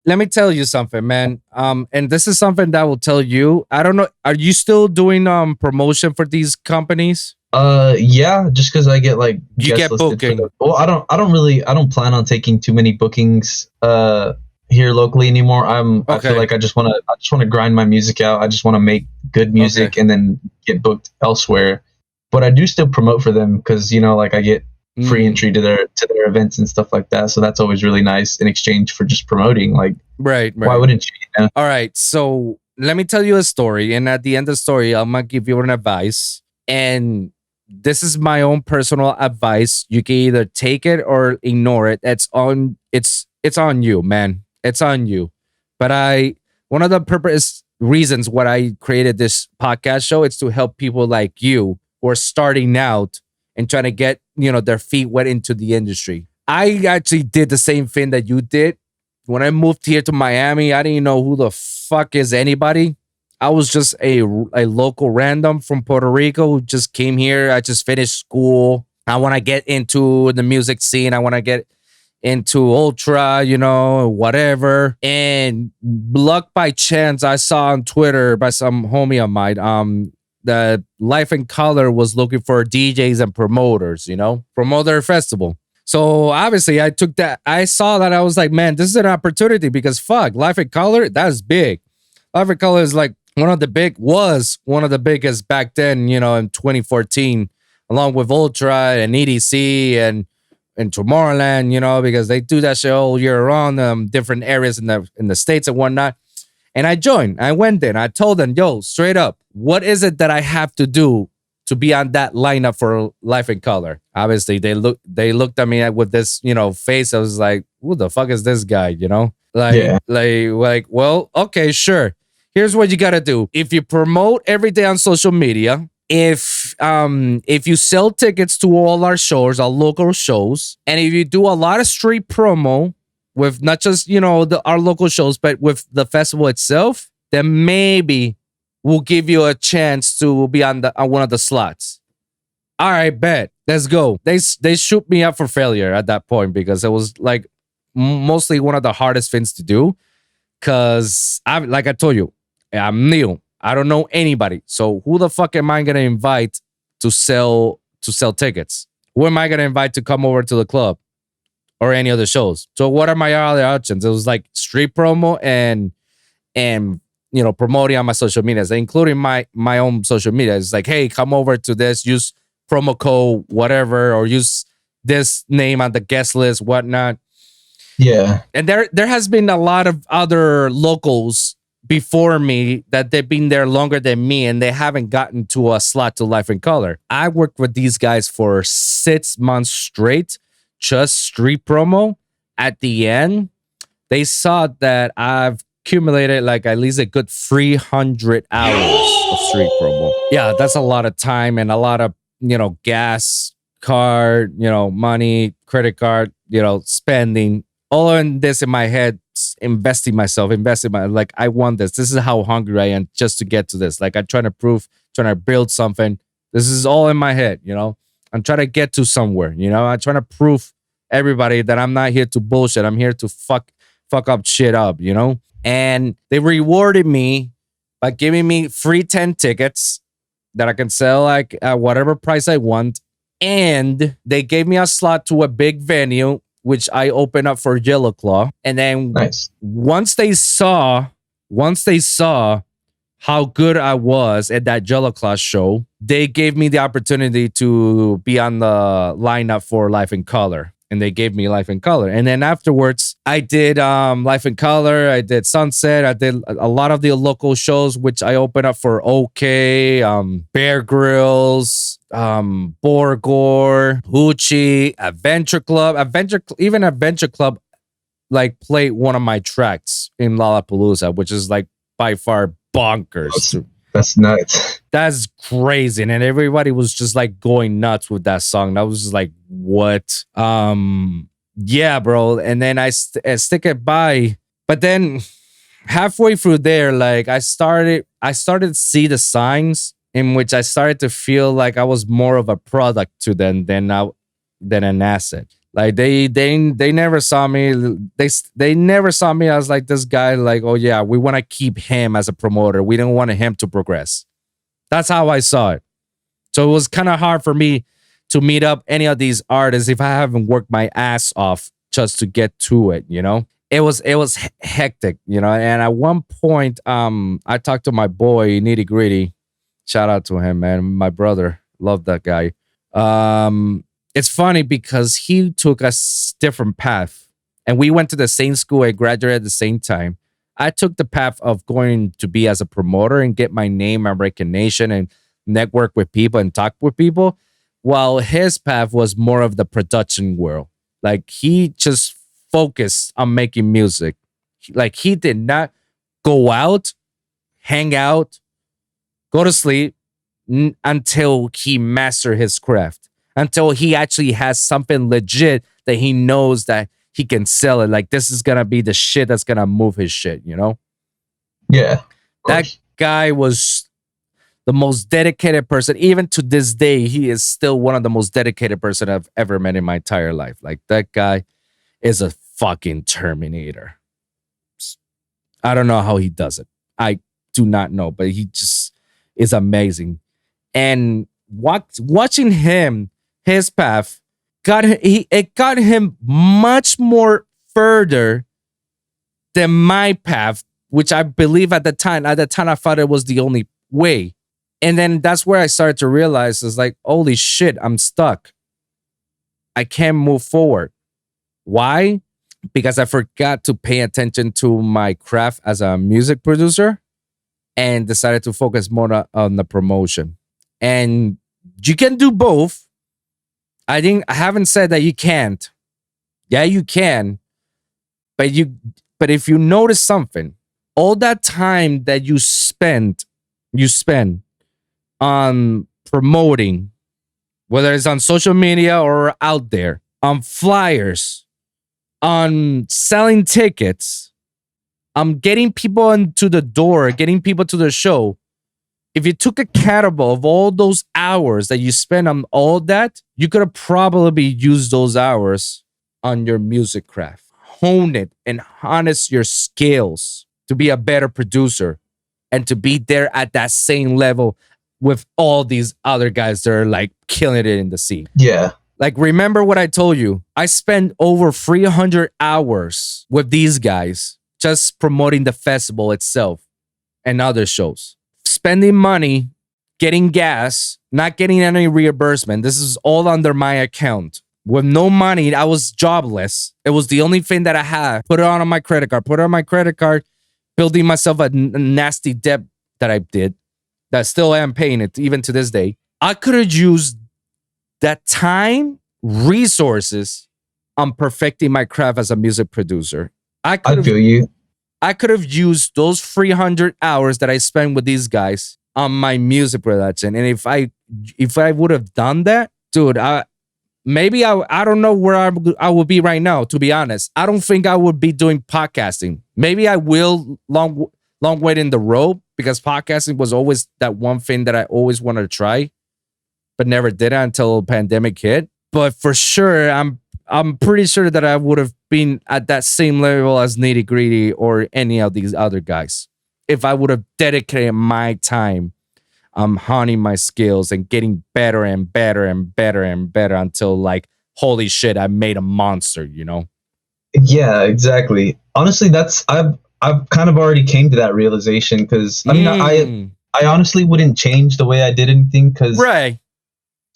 let me tell you something, man. And this is something that will tell you. I don't know. Are you still doing promotion for these companies? Yeah, just because I get like You guest get listed for booking. the. Well, I don't plan on taking too many bookings here locally anymore. I feel Okay. like I just want to grind my music out. I just want to make good music Okay. and then get booked elsewhere. But I do still promote for them because like I get free entry to their events and stuff like that. So that's always really nice in exchange for just promoting. Like, Right. why wouldn't you? All right. So let me tell you a story. And at the end of the story, I'm going to give you an advice. And this is my own personal advice. You can either take it or ignore it. It's on you, man. It's on you. But one of the reasons what I created this podcast show is to help people like you who are starting out and trying to get, their feet wet into the industry. I actually did the same thing that you did. When I moved here to Miami, I didn't know who the fuck is anybody. I was just a local random from Puerto Rico who just came here. I just finished school. I want to get into the music scene. I want to get into ultra, whatever. And luck by chance, I saw on Twitter by some homie of mine, that Life in Color was looking for DJs and promoters, promote their festival. So obviously I took that. I saw that. I was like, man, this is an opportunity because fuck, Life in Color, that's big. Life in Color is like was one of the biggest back then, in 2014, along with Ultra and EDC and Tomorrowland, because they do that shit all year round, different areas in the States and whatnot. And I joined. I went there. I told them, yo, straight up, what is it that I have to do to be on that lineup for Life in Color? Obviously, they looked at me with this, face. I was like, who the fuck is this guy? Like, well, okay, sure. Here's what you gotta do. If you promote every day on social media, if you sell tickets to all our shows, our local shows, and if you do a lot of street promo with not just our local shows, but with the festival itself, then maybe we'll give you a chance to be on one of the slots. All right, bet. Let's go. They shoot me up for failure at that point because it was like mostly one of the hardest things to do. Cause like I told you, I'm new. I don't know anybody. So who the fuck am I gonna invite to sell tickets? Who am I gonna invite to come over to the club or any other shows? So what are my other options? It was like street promo and promoting on my social medias, including my own social media. It's like, hey, come over to this, use promo code whatever, or use this name on the guest list, whatnot. Yeah. And there has been a lot of other locals before me that they've been there longer than me and they haven't gotten to a slot to Life in Color. I worked with these guys for 6 months straight, just street promo. At the end, they saw that I've accumulated like at least a good 300 hours of street promo. Yeah, that's a lot of time and a lot of, gas card, money, credit card, spending. All in this in my head, investing like I want this. This is how hungry I am just to get to this. Like I'm trying to build something. This is all in my head, I'm trying to get to somewhere, I'm trying to prove everybody that I'm not here to bullshit. I'm here to fuck up shit up, And they rewarded me by giving me free 10 tickets that I can sell like at whatever price I want. And they gave me a slot to a big venue, which I opened up for Yellow Claw. And then once they saw how good I was at that Yellow Claw show, they gave me the opportunity to be on the lineup for Life in Color. And they gave me Life in Color. And then afterwards, I did Life in Color. I did Sunset. I did a lot of the local shows, which I opened up for OK, Bear Grylls, Borgor, Hoochie, Adventure Club. Adventure Club like played one of my tracks in Lollapalooza, which is like by far bonkers. That's nuts. That's crazy. And everybody was just like going nuts with that song. That was just like, what? Yeah, bro. And then I stick it by. But then halfway through there, like I started to see the signs in which I started to feel like I was more of a product to them than an asset. Like they never saw me. They never saw me as like this guy. Like, oh yeah, we want to keep him as a promoter. We don't want him to progress. That's how I saw it. So it was kind of hard for me to meet up any of these artists if I haven't worked my ass off just to get to it. It was hectic. And at one point, I talked to my boy Nitty Gritty. Shout out to him, man. My brother, love that guy. It's funny because he took a different path, and we went to the same school and graduated at the same time. I took the path of going to be as a promoter and get my name and recognition and network with people and talk with people, while his path was more of the production world. Like he just focused on making music. Like he did not go out, hang out, go to sleep until he mastered his craft, until he actually has something legit that he knows that he can sell it. Like this is gonna be the shit that's gonna move his shit, Yeah. That guy was the most dedicated person. Even to this day, he is still one of the most dedicated person I've ever met in my entire life. Like that guy is a fucking Terminator. I don't know how he does it. I do not know, but he just is amazing. And watching him, his path, it got him much more further than my path, which I believe at the time I thought it was the only way. And then that's where I started to realize is like, holy shit, I'm stuck. I can't move forward. Why? Because I forgot to pay attention to my craft as a music producer and decided to focus more on the promotion. And you can do both. I haven't said that you can't. Yeah, you can. But if you notice something, all that time that you spend on promoting, whether it's on social media or out there, on flyers, on selling tickets, getting people into the door, getting people to the show. If you took account of all those hours that you spend on all that, you could have probably used those hours on your music craft. Hone it and harness your skills to be a better producer and to be there at that same level with all these other guys that are like killing it in the scene. Yeah. Like, remember what I told you? I spent over 300 hours with these guys just promoting the festival itself and other shows. Spending money, getting gas, not getting any reimbursement. This is all under my account. With no money, I was jobless. It was the only thing that I had. Put it on my credit card, building myself a nasty debt that I did, that still am paying it even to this day. I could have used that time, resources on perfecting my craft as a music producer. I feel you. I could have used those 300 hours that I spent with these guys on my music production. And if I would have done that, dude, I don't know where I would be right now, to be honest. I don't think I would be doing podcasting. Maybe I will long way in the road, because podcasting was always that one thing that I always wanted to try, but never did it until the pandemic hit. But for sure, I'm pretty sure that I would have been at that same level as Nitty Gritty or any of these other guys if I would have dedicated my time honing my skills and getting better and better and better and better until, like, holy shit, I made a monster, Yeah, exactly. Honestly, I've kind of already came to that realization, because I mean, I honestly wouldn't change the way I did anything, because right.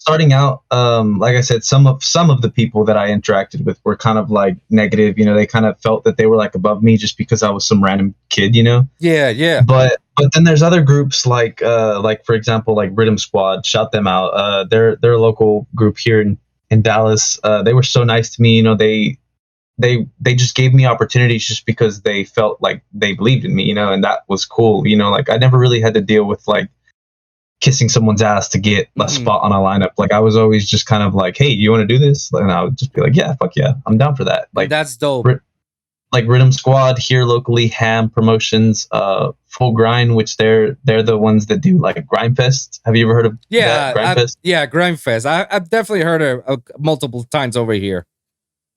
Starting out, like I said, some of the people that I interacted with were kind of like negative. They kind of felt that they were like above me just because I was some random kid. Yeah. But then there's other groups like for example, like Rhythm Squad. Shout them out. They're a local group here in Dallas. They were so nice to me. They just gave me opportunities just because they felt like they believed in me. And that was cool. Like I never really had to deal with like kissing someone's ass to get a spot on a lineup. Like I was always just kind of like, hey, you want to do this? And I would just be like, yeah, fuck yeah, I'm down for that. Like that's dope. Like Rhythm Squad here locally, Ham Promotions, Full Grind, which they're the ones that do like Grind Fest. Have you ever heard of Grind Fest? Yeah, Grind Fest. I've definitely heard it multiple times over here.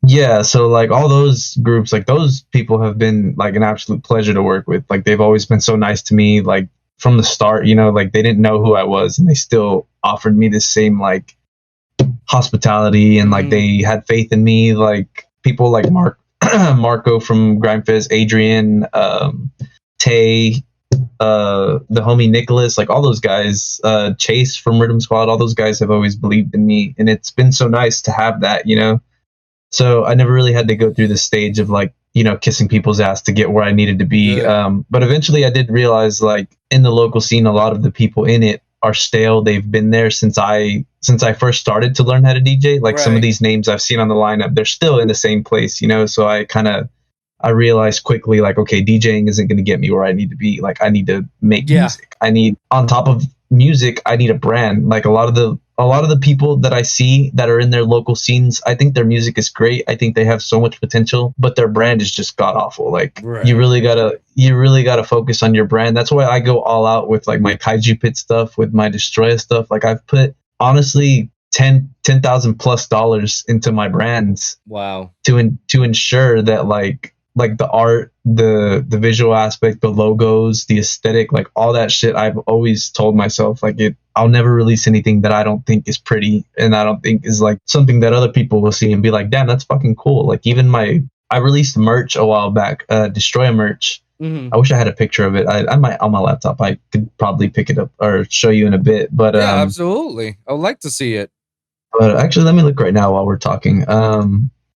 Yeah, so like all those groups, like those people have been like an absolute pleasure to work with. Like they've always been so nice to me, like from the start, you know, like they didn't know who I was and they still offered me the same like hospitality and like they had faith in me. Like people like Marco from Grimefest, Adrian, Tay, the homie Nicholas, like all those guys, Chase from Rhythm Squad, all those guys have always believed in me, and it's been so nice to have that, you know. So I never really had to go through the stage of like, you know, kissing people's ass to get where I needed to be. But eventually I did realize like in the local scene, a lot of the people in it are stale. They've been there since I first started to learn how to DJ. Like some of these names I've seen on the lineup, they're still in the same place, you know? So I realized quickly like, okay, DJing isn't going to get me where I need to be. Like I need to make music. I need, on top of music, I need a brand. Like a lot of the people that I see that are in their local scenes, I think their music is great. I think they have so much potential, but their brand is just god awful. Like you really gotta focus on your brand. That's why I go all out with like my Kaiju Pit stuff, with my Destroyah stuff. Like I've put honestly $10,000+ into my brands. Wow. To ensure that like the art, the visual aspect, the logos, the aesthetic, like all that shit, I've always told myself like I'll never release anything that I don't think is pretty and I don't think is like something that other people will see and be like, damn, that's fucking cool. Like even I released merch a while back, Destroyah merch. I wish I had a picture of it. I might on my laptop. I could probably pick it up or show you in a bit. But yeah, absolutely. I would like to see it. But actually, let me look right now while we're talking.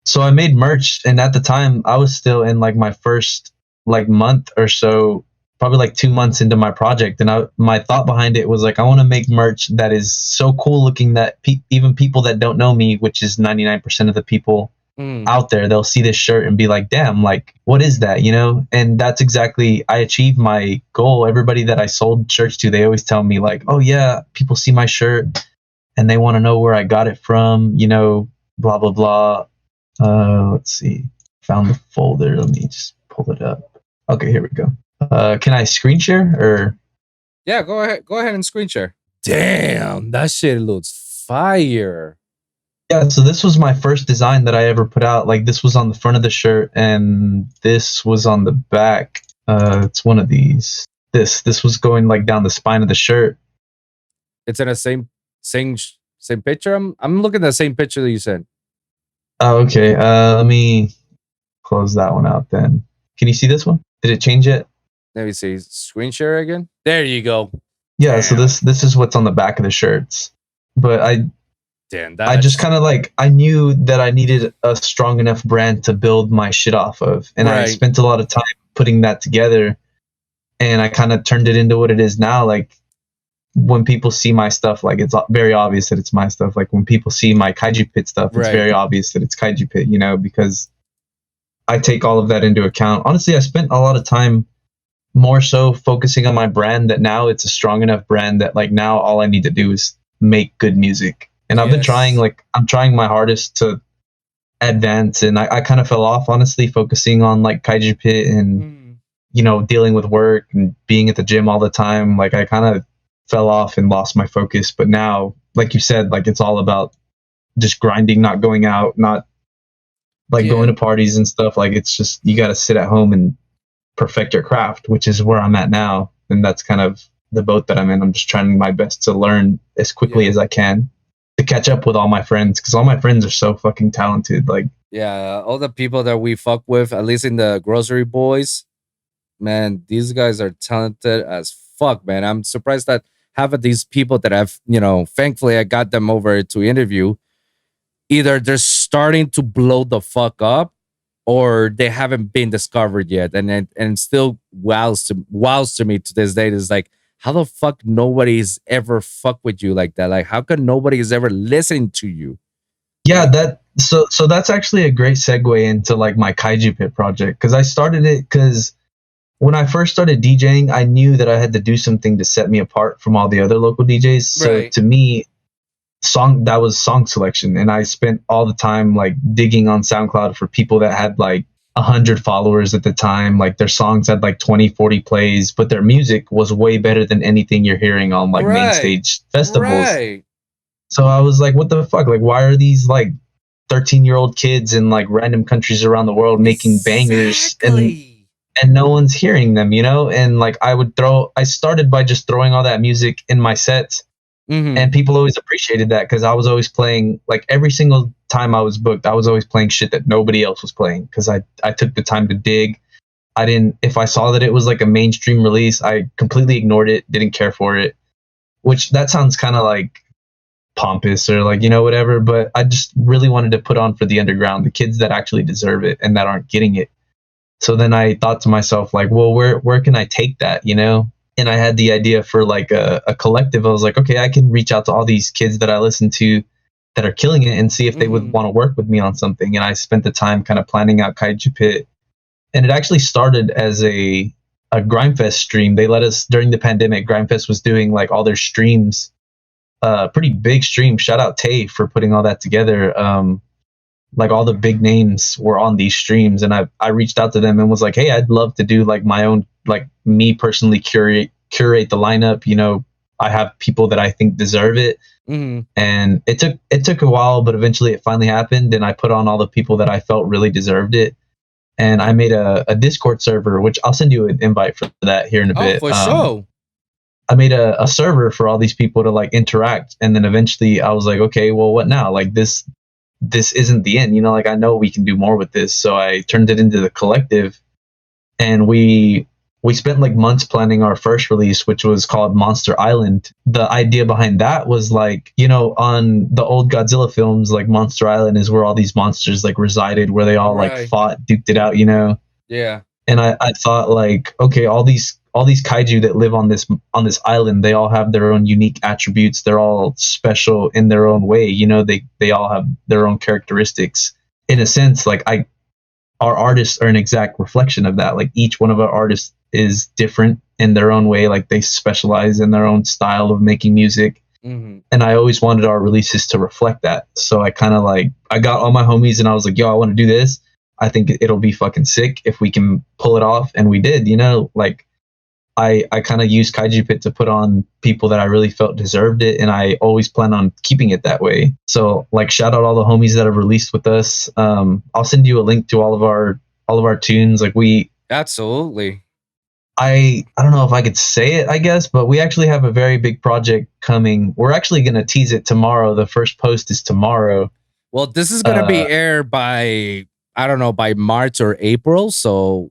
So I made merch, and at the time, I was still in like my first like month or so, probably like 2 months into my project. And my thought behind it was like, I want to make merch that is so cool looking that even people that don't know me, which is 99% of the people out there, they'll see this shirt and be like, damn, like, what is that? You know? And that's exactly, I achieved my goal. Everybody that I sold shirts to, they always tell me like, oh yeah, people see my shirt and they want to know where I got it from, you know, blah, blah, blah. Let's see. Found the folder. Let me just pull it up. Okay, here we go. Can I screen share or? Yeah, go ahead. Go ahead and screen share. Damn, that shit looks fire. Yeah, so this was my first design that I ever put out. Like this was on the front of the shirt and this was on the back. It's one of these. This was going like down the spine of the shirt. It's in the same picture. I'm looking at the same picture that you sent. Oh, okay. Let me close that one out then. Can you see this one? Did it change yet? Let me see. Screen share again. There you go. Yeah. Damn. So this is what's on the back of the shirts. But I just kind of like, I knew that I needed a strong enough brand to build my shit off of, and I spent a lot of time putting that together, and I kind of turned it into what it is now. Like when people see my stuff, like it's very obvious that it's my stuff. Like when people see my Kaiju Pit stuff, it's very obvious that it's Kaiju Pit, you know, because I take all of that into account. Honestly, I spent a lot of time more so focusing on my brand, that now it's a strong enough brand that like now all I need to do is make good music. And I've been trying, like I'm trying my hardest to advance, and I kind of fell off, honestly, focusing on like Kaiju Pit and you know, dealing with work and being at the gym all the time. Like I kind of fell off and lost my focus. But now, like you said, like it's all about just grinding, not going out, not like going to parties and stuff. Like it's just, you got to sit at home and perfect your craft, which is where I'm at now. And that's kind of the boat that I'm in. I'm just trying my best to learn as quickly as I can to catch up with all my friends, because all my friends are so fucking talented. Like, yeah, all the people that we fuck with, at least in the grocery boys, man, these guys are talented as fuck, man. I'm surprised that half of these people that I've, you know, thankfully I got them over to interview, either they're starting to blow the fuck up or they haven't been discovered yet. And still wows to me to this day. It's like, how the fuck nobody's ever fucked with you like that? Like, how come nobody is ever listening to you? Yeah, so that's actually a great segue into like my Kaiju Pit project, because I started it because when I first started DJing, I knew that I had to do something to set me apart from all the other local DJs. So to me, that was song selection, and I spent all the time like digging on SoundCloud for people that had like 100 followers at the time. Like their songs had like 20-40 plays, but their music was way better than anything you're hearing on like main stage festivals. So I was like, what the fuck? Like, why are these like 13-year-old kids in like random countries around the world making bangers, and no one's hearing them, you know? And like I started by just throwing all that music in my sets, and people always appreciated that because I was always playing, like every single time I was booked, I was always playing shit that nobody else was playing because I took the time to dig. I didn't, if I saw that it was like a mainstream release, I completely ignored it, didn't care for it, which that sounds kind of like pompous or like, you know, whatever, but I just really wanted to put on for the underground, the kids that actually deserve it and that aren't getting it. So then I thought to myself, like, well, where can I take that, you know? And I had the idea for like a collective. I was like, okay, I can reach out to all these kids that I listen to that are killing it and see if they would want to work with me on something. And I spent the time kind of planning out Kaiju Pit. And it actually started as a Grimefest stream. They let us, during the pandemic, Grimefest was doing like all their streams, pretty big stream. Shout out Tay for putting all that together. Like all the big names were on these streams, and I reached out to them and was like, hey, I'd love to do like my own, like me personally curate the lineup. You know, I have people that I think deserve it. And it took a while, but eventually it finally happened, and I put on all the people that I felt really deserved it. And I made a Discord server, which I'll send you an invite for that here in a bit. For sure. I made a server for all these people to like interact, and then eventually I was like, okay, well, what now? Like this isn't the end, you know, like I know we can do more with this. So I turned it into the collective, and we spent like months planning our first release, which was called Monster Island. The idea behind that was like, you know, on the old Godzilla films, like Monster Island is where all these monsters like resided, where they all like fought, duked it out, you know? Yeah. And I thought like, okay, all these kaiju that live on this island, they all have their own unique attributes. They're all special in their own way. You know, they all have their own characteristics. In a sense, like our artists are an exact reflection of that. Like each one of our artists is different in their own way. Like they specialize in their own style of making music. And I always wanted our releases to reflect that. So I kind of like, I got all my homies and I was like, yo, I want to do this. I think it'll be fucking sick if we can pull it off. And we did, you know, like I kind of used Kaiju Pit to put on people that I really felt deserved it. And I always plan on keeping it that way. So like, shout out all the homies that have released with us. I'll send you a link to all of our tunes. Like absolutely. I don't know if I could say it, I guess, but we actually have a very big project coming. We're actually going to tease it tomorrow. The first post is tomorrow. Well, this is going to be aired by, I don't know, by March or April. So.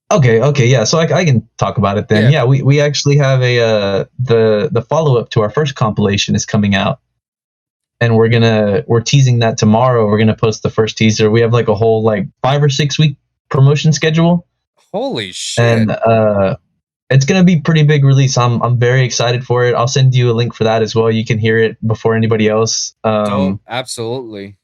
Okay. Yeah. So I can talk about it then. Yeah. We actually have the follow-up to our first compilation is coming out, and we're teasing that tomorrow. We're going to post the first teaser. We have like a whole like 5 or 6 week promotion schedule. Holy shit. And it's going to be pretty big release. I'm very excited for it. I'll send you a link for that as well. You can hear it before anybody else. Absolutely.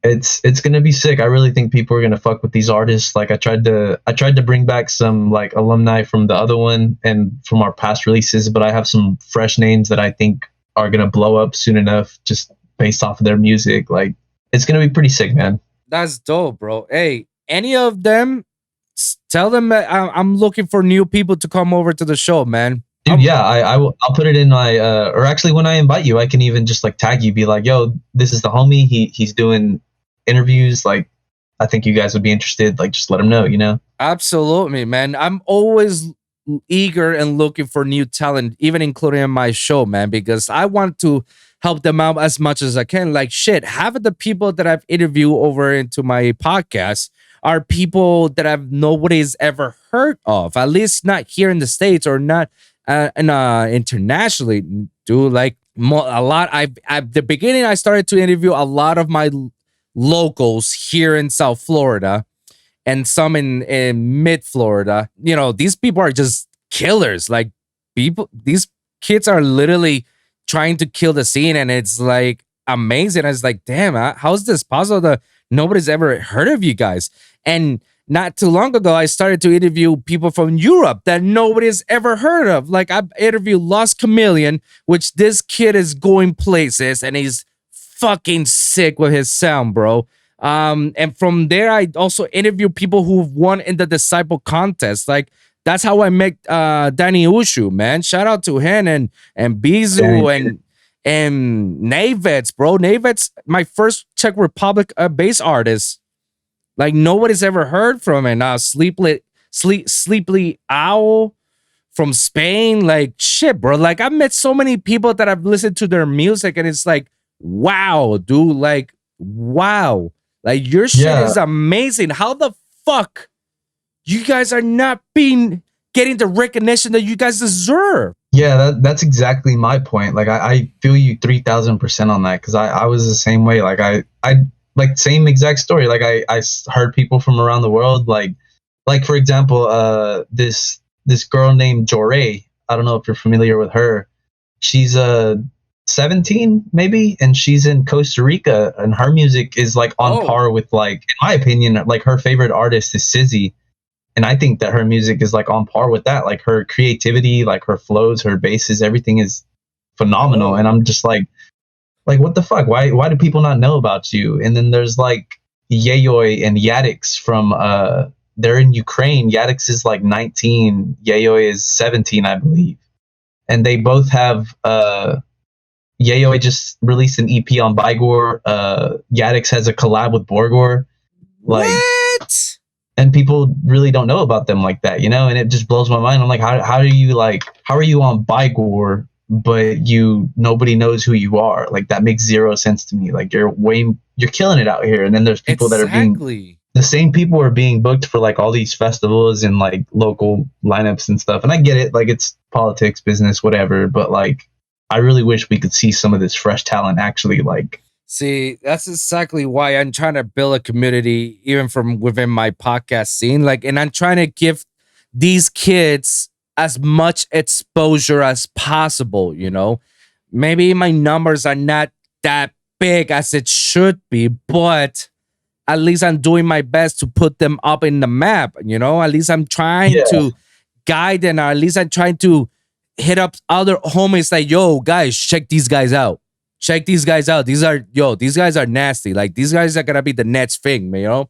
It's going to be sick. I really think people are going to fuck with these artists. Like I tried to bring back some like alumni from the other one and from our past releases, but I have some fresh names that I think are going to blow up soon enough just based off of their music. Like it's going to be pretty sick, man. That's dope, bro. Hey, any of them, tell them that I'm looking for new people to come over to the show, man. Dude, yeah, I'll put it in my or actually when I invite you, I can even just like tag you, be like, yo, this is the homie. He's doing interviews. Like I think you guys would be interested. Like just let them know, you know? Absolutely, man. I'm always eager and looking for new talent, even including in my show, man, because I want to help them out as much as I can. Like shit, half of the people that I've interviewed over into my podcast are people that nobody's ever heard of, at least not here in the States or not internationally. Dude, like a lot. At the beginning, I started to interview a lot of my locals here in South Florida and some in mid Florida. You know, these people are just killers. Like these kids are literally trying to kill the scene, and it's like amazing. I was like, damn, how's this possible that nobody's ever heard of you guys? And not too long ago, I started to interview people from Europe that nobody's ever heard of. Like I interviewed Lost Chameleon, which this kid is going places and he's fucking sick with his sound, bro. And from there, I also interviewed people who've won in the Disciple contest. Like that's how I met Danny Ushu, man. Shout out to him and Bizu And Navets, bro. Navets, my first Czech Republic bass artist. Like nobody's ever heard from it. Now Sleeply Owl from Spain. Like shit, bro. Like I've met so many people that I've listened to their music, and it's like, wow, dude. Like, wow. Like your shit is amazing. How the fuck you guys are not getting the recognition that you guys deserve? Yeah, that's exactly my point. Like I feel you 3,000% on that, because I was the same way. Like I like same exact story. Like I heard people from around the world, like for example, this girl named Joray. I don't know if you're familiar with her. She's 17 maybe, and she's in Costa Rica, and her music is like on par with, like, in my opinion, like her favorite artist is Sizzy. And I think that her music is like on par with that. Like her creativity, like her flows, her basses, everything is phenomenal. And I'm just like what the fuck? Why do people not know about you? And then there's like Yayoi and Yadix from they're in Ukraine. Yadix is like 19, Yayoi is 17, I believe. And they both have Yayoi just released an EP on Bygor. Yadix has a collab with Borgor. Like what? And people really don't know about them like that, you know? And it just blows my mind. I'm like, how are you on Bygor, but nobody knows who you are? Like that makes zero sense to me. Like you're killing it out here. And then there's people that are the same people are being booked for like all these festivals and like local lineups and stuff. And I get it, like it's politics, business, whatever. But like, I really wish we could see some of this fresh talent actually like. See, that's exactly why I'm trying to build a community, even from within my podcast scene. Like, and I'm trying to give these kids as much exposure as possible, you know? Maybe my numbers are not that big as it should be, but at least I'm doing my best to put them up in the map, you know? At least I'm trying to guide them, or at least I'm trying to hit up other homies like, yo, guys, check these guys out. Check these guys out. These guys are nasty. Like, these guys are gonna be the next thing, you know?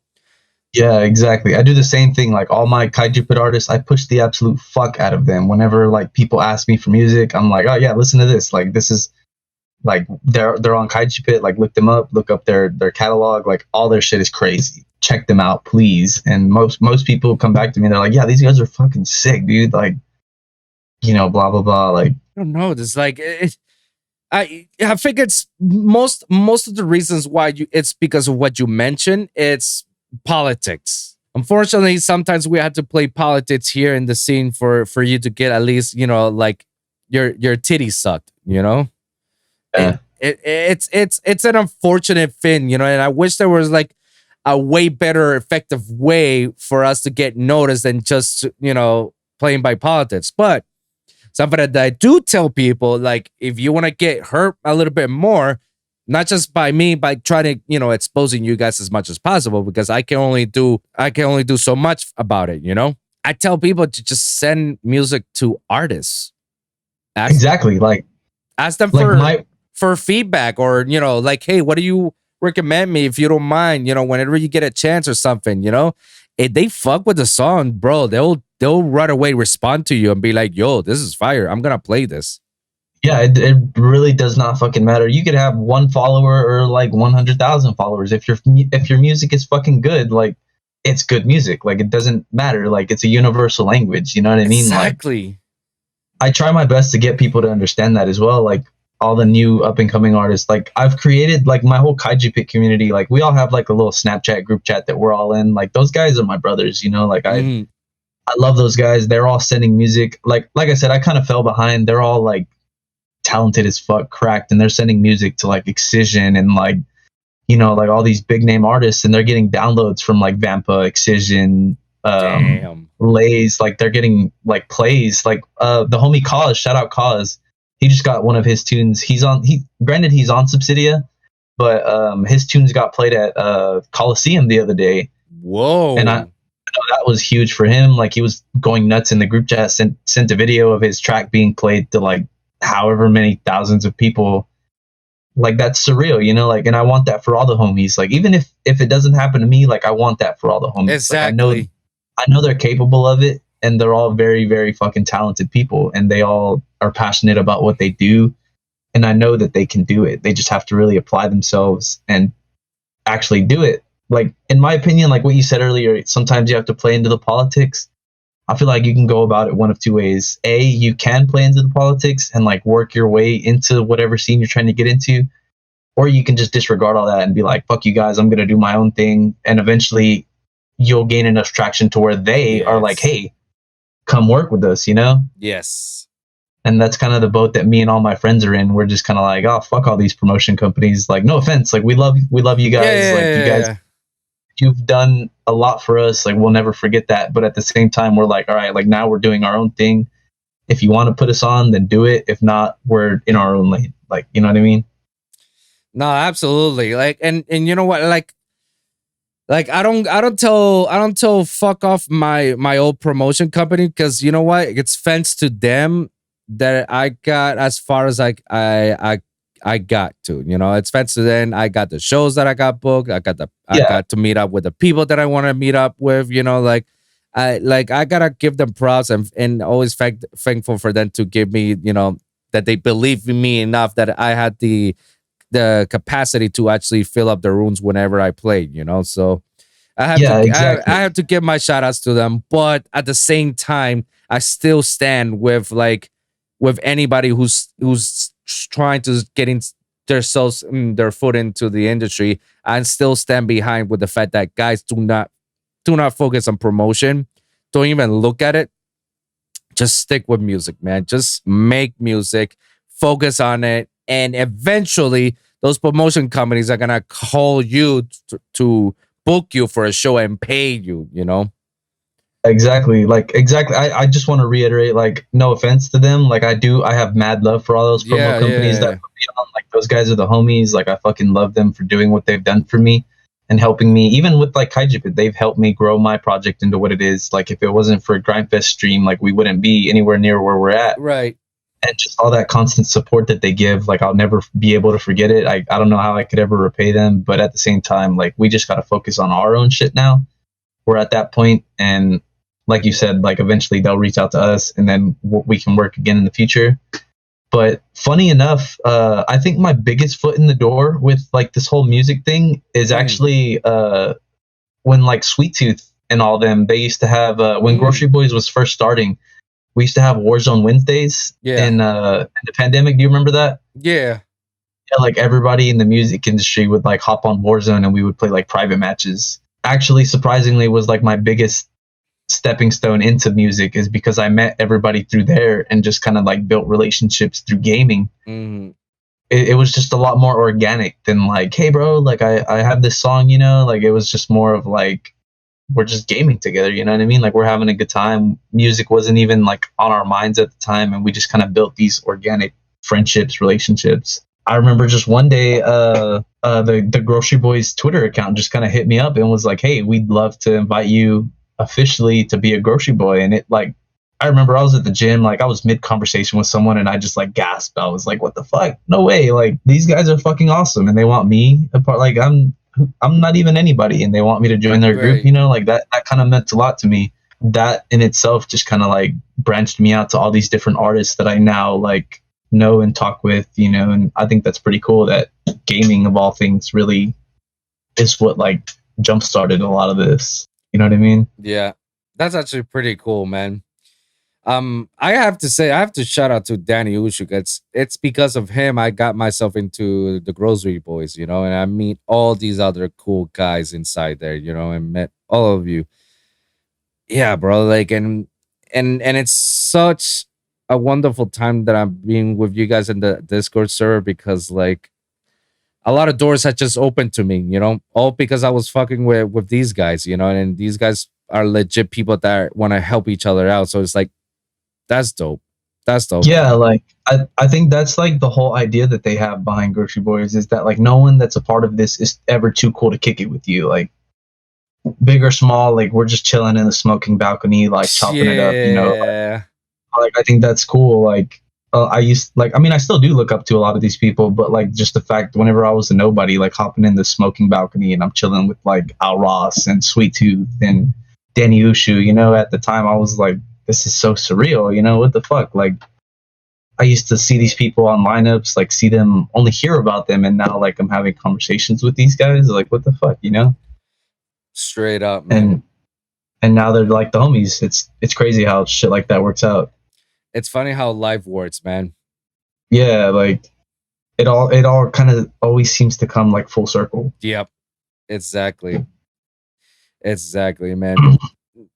Yeah, exactly. I do the same thing. Like all my Kaiju Pit artists, I push the absolute fuck out of them. Whenever like people ask me for music, I'm like, oh yeah, listen to this. Like this is like they're on Kaiju Pit. Like look them up, look up their catalog. Like all their shit is crazy. Check them out, please. And most people come back to me. They're like, yeah, these guys are fucking sick, dude. Like, you know, blah blah blah. Like I don't know. It's like I think it's most of the reasons why it's because of what you mentioned. It's politics. Unfortunately, sometimes we have to play politics here in the scene for you to get at least, you know, like your titties sucked, you know? Yeah. It's an unfortunate thing, you know, and I wish there was like a way better effective way for us to get noticed than just, you know, playing by politics. But something that I do tell people, like, if you want to get hurt a little bit more, not just by me, by trying to, you know, exposing you guys as much as possible, because I can only do so much about it, you know? I tell people to just send music to artists. Exactly. Like ask them for feedback, or, you know, like, hey, what do you recommend me if you don't mind, you know, whenever you get a chance or something, you know? If they fuck with the song, bro, they'll right away respond to you and be like, yo, this is fire. I'm going to play this. Yeah, it really does not fucking matter. You could have one follower or like 100,000 followers. If your music is fucking good, like it's good music. Like it doesn't matter. Like it's a universal language. You know what I mean? Exactly. Like, I try my best to get people to understand that as well. Like all the new up and coming artists, like I've created like my whole Kaiju Pit community. Like we all have like a little Snapchat group chat that we're all in. Like those guys are my brothers, you know, like I love those guys. They're all sending music. Like I said, I kind of fell behind. They're all like talented as fuck, cracked, and they're sending music to like Excision and like, you know, like all these big name artists, and they're getting downloads from like Vampa, Excision, Lays. Like they're getting like plays. Like the homie Cause, shout out Cause. He just got one of his tunes. Granted he's on Subsidia, but his tunes got played at Coliseum the other day. Whoa. And I know that was huge for him. Like he was going nuts in the group chat, sent a video of his track being played to like however many thousands of people. Like that's surreal, you know, like, and I want that for all the homies. Like even if it doesn't happen to me, like I want that for all the homies. Exactly. Like, I know they're capable of it, and they're all very, very fucking talented people, and they all are passionate about what they do. and I know that they can do it. They just have to really apply themselves and actually do it. Like, in my opinion, like what you said earlier, sometimes you have to play into the politics. I feel like you can go about it one of two ways. A, you can play into the politics and like work your way into whatever scene you're trying to get into, or you can just disregard all that and be like, fuck you guys, I'm going to do my own thing. And eventually you'll gain enough traction to where they are like, Yes. hey, come work with us, you know? Yes. And that's kind of the boat that me and all my friends are in. We're just kind of like, oh, fuck all these promotion companies. Like, no offense. Like, we love you guys. Yeah, Like, you guys, yeah. you've done a lot for us. Like, we'll never forget that. But at the same time, we're like, all right, like now we're doing our own thing. If you want to put us on, then do it. If not, we're in our own lane. Like, you know what I mean? No, absolutely. Like, and you know what? Like I don't tell fuck off my old promotion company, because you know what? It's thanks to them that I got as far as I got to. You know, it's thanks to them I got the shows that I got booked. I Yeah. got to meet up with the people that I want to meet up with. You know, I gotta give them props, and always thankful for them to give me, you know, that they believe in me enough that I had the capacity to actually fill up the rooms whenever I played, you know. So Yeah, exactly. I have to give my shout outs to them, but at the same time, I still stand with anybody who's trying to get in their foot into the industry, and still stand behind with the fact that guys do not focus on promotion. Don't even look at it. Just stick with music, man. Just make music, focus on it, and eventually those promotion companies are gonna call you to book you for a show and pay you. You know? Exactly. Like, exactly. I just want to reiterate, like, no offense to them. Like, I have mad love for all those promo Yeah, companies that yeah, put me on. Like, those guys are the homies. Like, I fucking love them for doing what they've done for me and helping me. Even with like Kaiju Pit, they've helped me grow my project into what it is. Like, if it wasn't for Grindfest stream, like, we wouldn't be anywhere near where we're at. right. And just all that constant support that they give, like, I'll never be able to forget it. I don't know how I could ever repay them, but at the same time, like, we just got to focus on our own shit now. We're at that point, and like you said, like, eventually they'll reach out to us, and then we can work again in the future. But funny enough, I think my biggest foot in the door with like this whole music thing is actually when like Sweet Tooth and all them, they used to have when Grocery Boys was first starting, we used to have Warzone Wednesdays Yeah. in the pandemic. Do you remember that? Yeah. Yeah, like everybody in the music industry would like hop on Warzone and we would play like private matches. Actually, surprisingly, was like my biggest stepping stone into music, is because I met everybody through there and just kind of like built relationships through gaming. It was just a lot more organic than like, hey bro, like I have this song, you know, like it was just more of like, we're just gaming together, you know what I mean? Like, we're having a good time. Music wasn't even like on our minds at the time, and we just kind of built these organic friendships, relationships. I remember just one day, the Grocery Boys Twitter account just kind of hit me up and was like, hey, we'd love to invite you officially to be a grocery boy. And it, like, I remember I was at the gym, like I was mid conversation with someone, and I just like gasped. I was like, what the fuck? No way. Like, these guys are fucking awesome, and they want me a part. Like, I'm not even anybody, and they want me to join their group, Right. you know, like that kind of meant a lot to me. That in itself just kind of like branched me out to all these different artists that I now like know and talk with, you know. And I think that's pretty cool that gaming of all things really is what like jump started a lot of this. You know what I mean? Yeah. That's actually pretty cool, man. I have to say, I have to shout out to Danny Ushuk. It's because of him I got myself into the Grocery Boys, you know, and I meet all these other cool guys inside there, you know, and met all of you. Yeah, bro. Like, and it's such a wonderful time that I'm being with you guys in the Discord server, because like a lot of doors had just opened to me, you know, all because I was fucking with these guys, you know, and these guys are legit people that want to help each other out. So it's like, that's dope. That's dope. Yeah, like I think that's like the whole idea that they have behind Grocery Boys, is that like no one that's a part of this is ever too cool to kick it with you. Like, big or small, like we're just chilling in the smoking balcony, like chopping it up, you know. Yeah. Like, I think that's cool. Like, I mean, I still do look up to a lot of these people, but like just the fact, whenever I was a nobody, like hopping in the smoking balcony and I'm chilling with like Al Ross and Sweet Tooth and Danny Ushu, you know, at the time I was like, this is so surreal, you know, what the fuck? Like, I used to see these people on lineups, like see them, only hear about them, and now like I'm having conversations with these guys. Like, what the fuck, you know? Straight up, man. And now they're like the homies. It's crazy how shit like that works out. It's funny how life works, man. Yeah, like it all kind of always seems to come like full circle. Yep. Exactly. Exactly, man.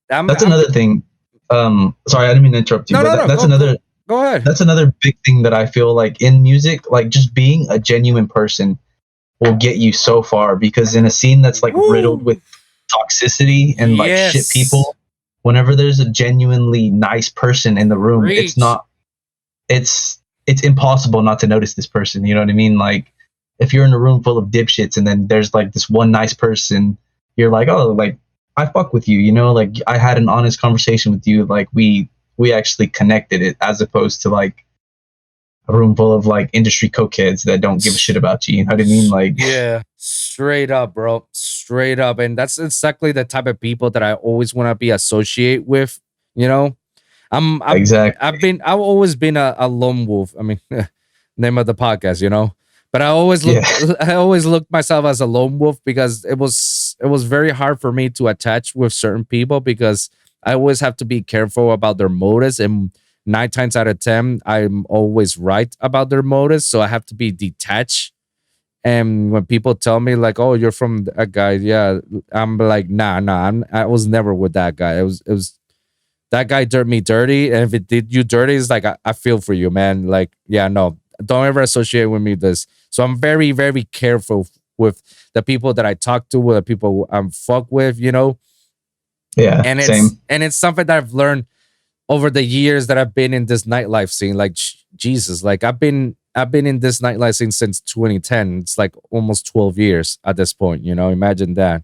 That's I'm another thing. Sorry, I didn't mean to interrupt you, no, but no, no. that's Go, go, another go ahead. that's another big thing that I feel like in music, like just being a genuine person will get you so far, because in a scene that's like riddled Woo! with toxicity and like shit Yes. people, whenever there's a genuinely nice person in the room, Preach. it's impossible not to notice this person. You know what I mean? Like if you're in a room full of dipshits and then there's like this one nice person, you're like, oh, like I fuck with you. You know, like I had an honest conversation with you. Like we actually connected it, as opposed to like a room full of like industry cokeheads that don't give a shit about you. You know what I mean? Like, Yeah, straight up, bro. Straight up. And that's exactly the type of people that I always want to be associate with, you know? exactly. I've always been a lone wolf. I mean, name of the podcast, you know. But Yeah, I always looked myself as a lone wolf because it was very hard for me to attach with certain people because I always have to be careful about their motives, and 9 times out of 10 I'm always right about their motives, so I have to be detached. And when people tell me like, "Oh, you're from a guy," yeah, I'm like, "Nah, nah, I was never with that guy. It was that guy dirt me dirty, and if it did you dirty, it's like I feel for you, man. Like, yeah, no, don't ever associate with me this." So I'm very, very careful with the people that I talk to, with the people I'm fuck with, you know. yeah, And same. it's something that I've learned over the years that I've been in this nightlife scene. Like Jesus, like I've been in this nightlife scene since 2010. It's like almost 12 years at this point. You know, imagine that.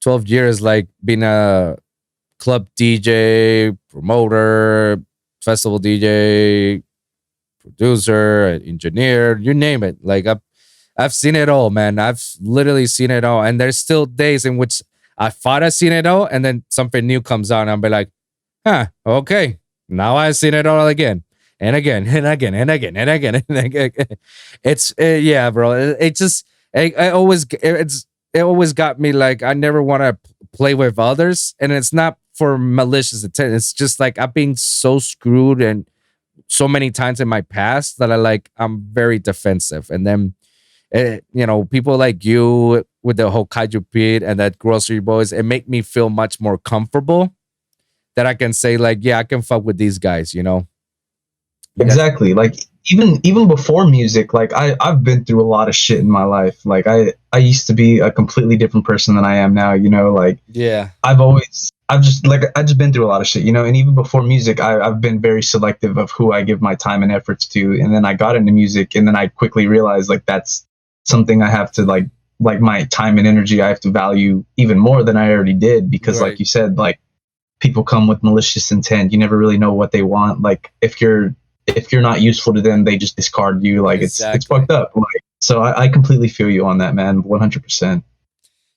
12 years, like being a club DJ, promoter, festival DJ, producer, engineer, you name it. Like I've seen it all, man. I've literally seen it all. And there's still days in which I thought I've seen it all, and then something new comes out, and I'll be like, huh, okay. Now I've seen it all again. And again, and again, and again, and again, and again. It's yeah, bro. It just it always got me like I never want to play with others, and it's not for malicious intent. It's just like I've been so screwed and so many times in my past that I'm very defensive. And then people like you with the whole Kaiju Pit and that Grocery Boys, it make me feel much more comfortable that I can say like, yeah, I can fuck with these guys, you know? Because Exactly. Like even before music, like I've been through a lot of shit in my life. Like I used to be a completely different person than I am now, you know, like yeah, I've just been through a lot of shit, you know, and even before music, I've been very selective of who I give my time and efforts to. And then I got into music, and then I quickly realized like that's something I have to like my time and energy I have to value even more than I already did, because like right. you said, like people come with malicious intent. You never really know what they want. Like if you're not useful to them, they just discard you. Like it's Exactly. fucked up. Like so I completely feel you on that, man. 100%.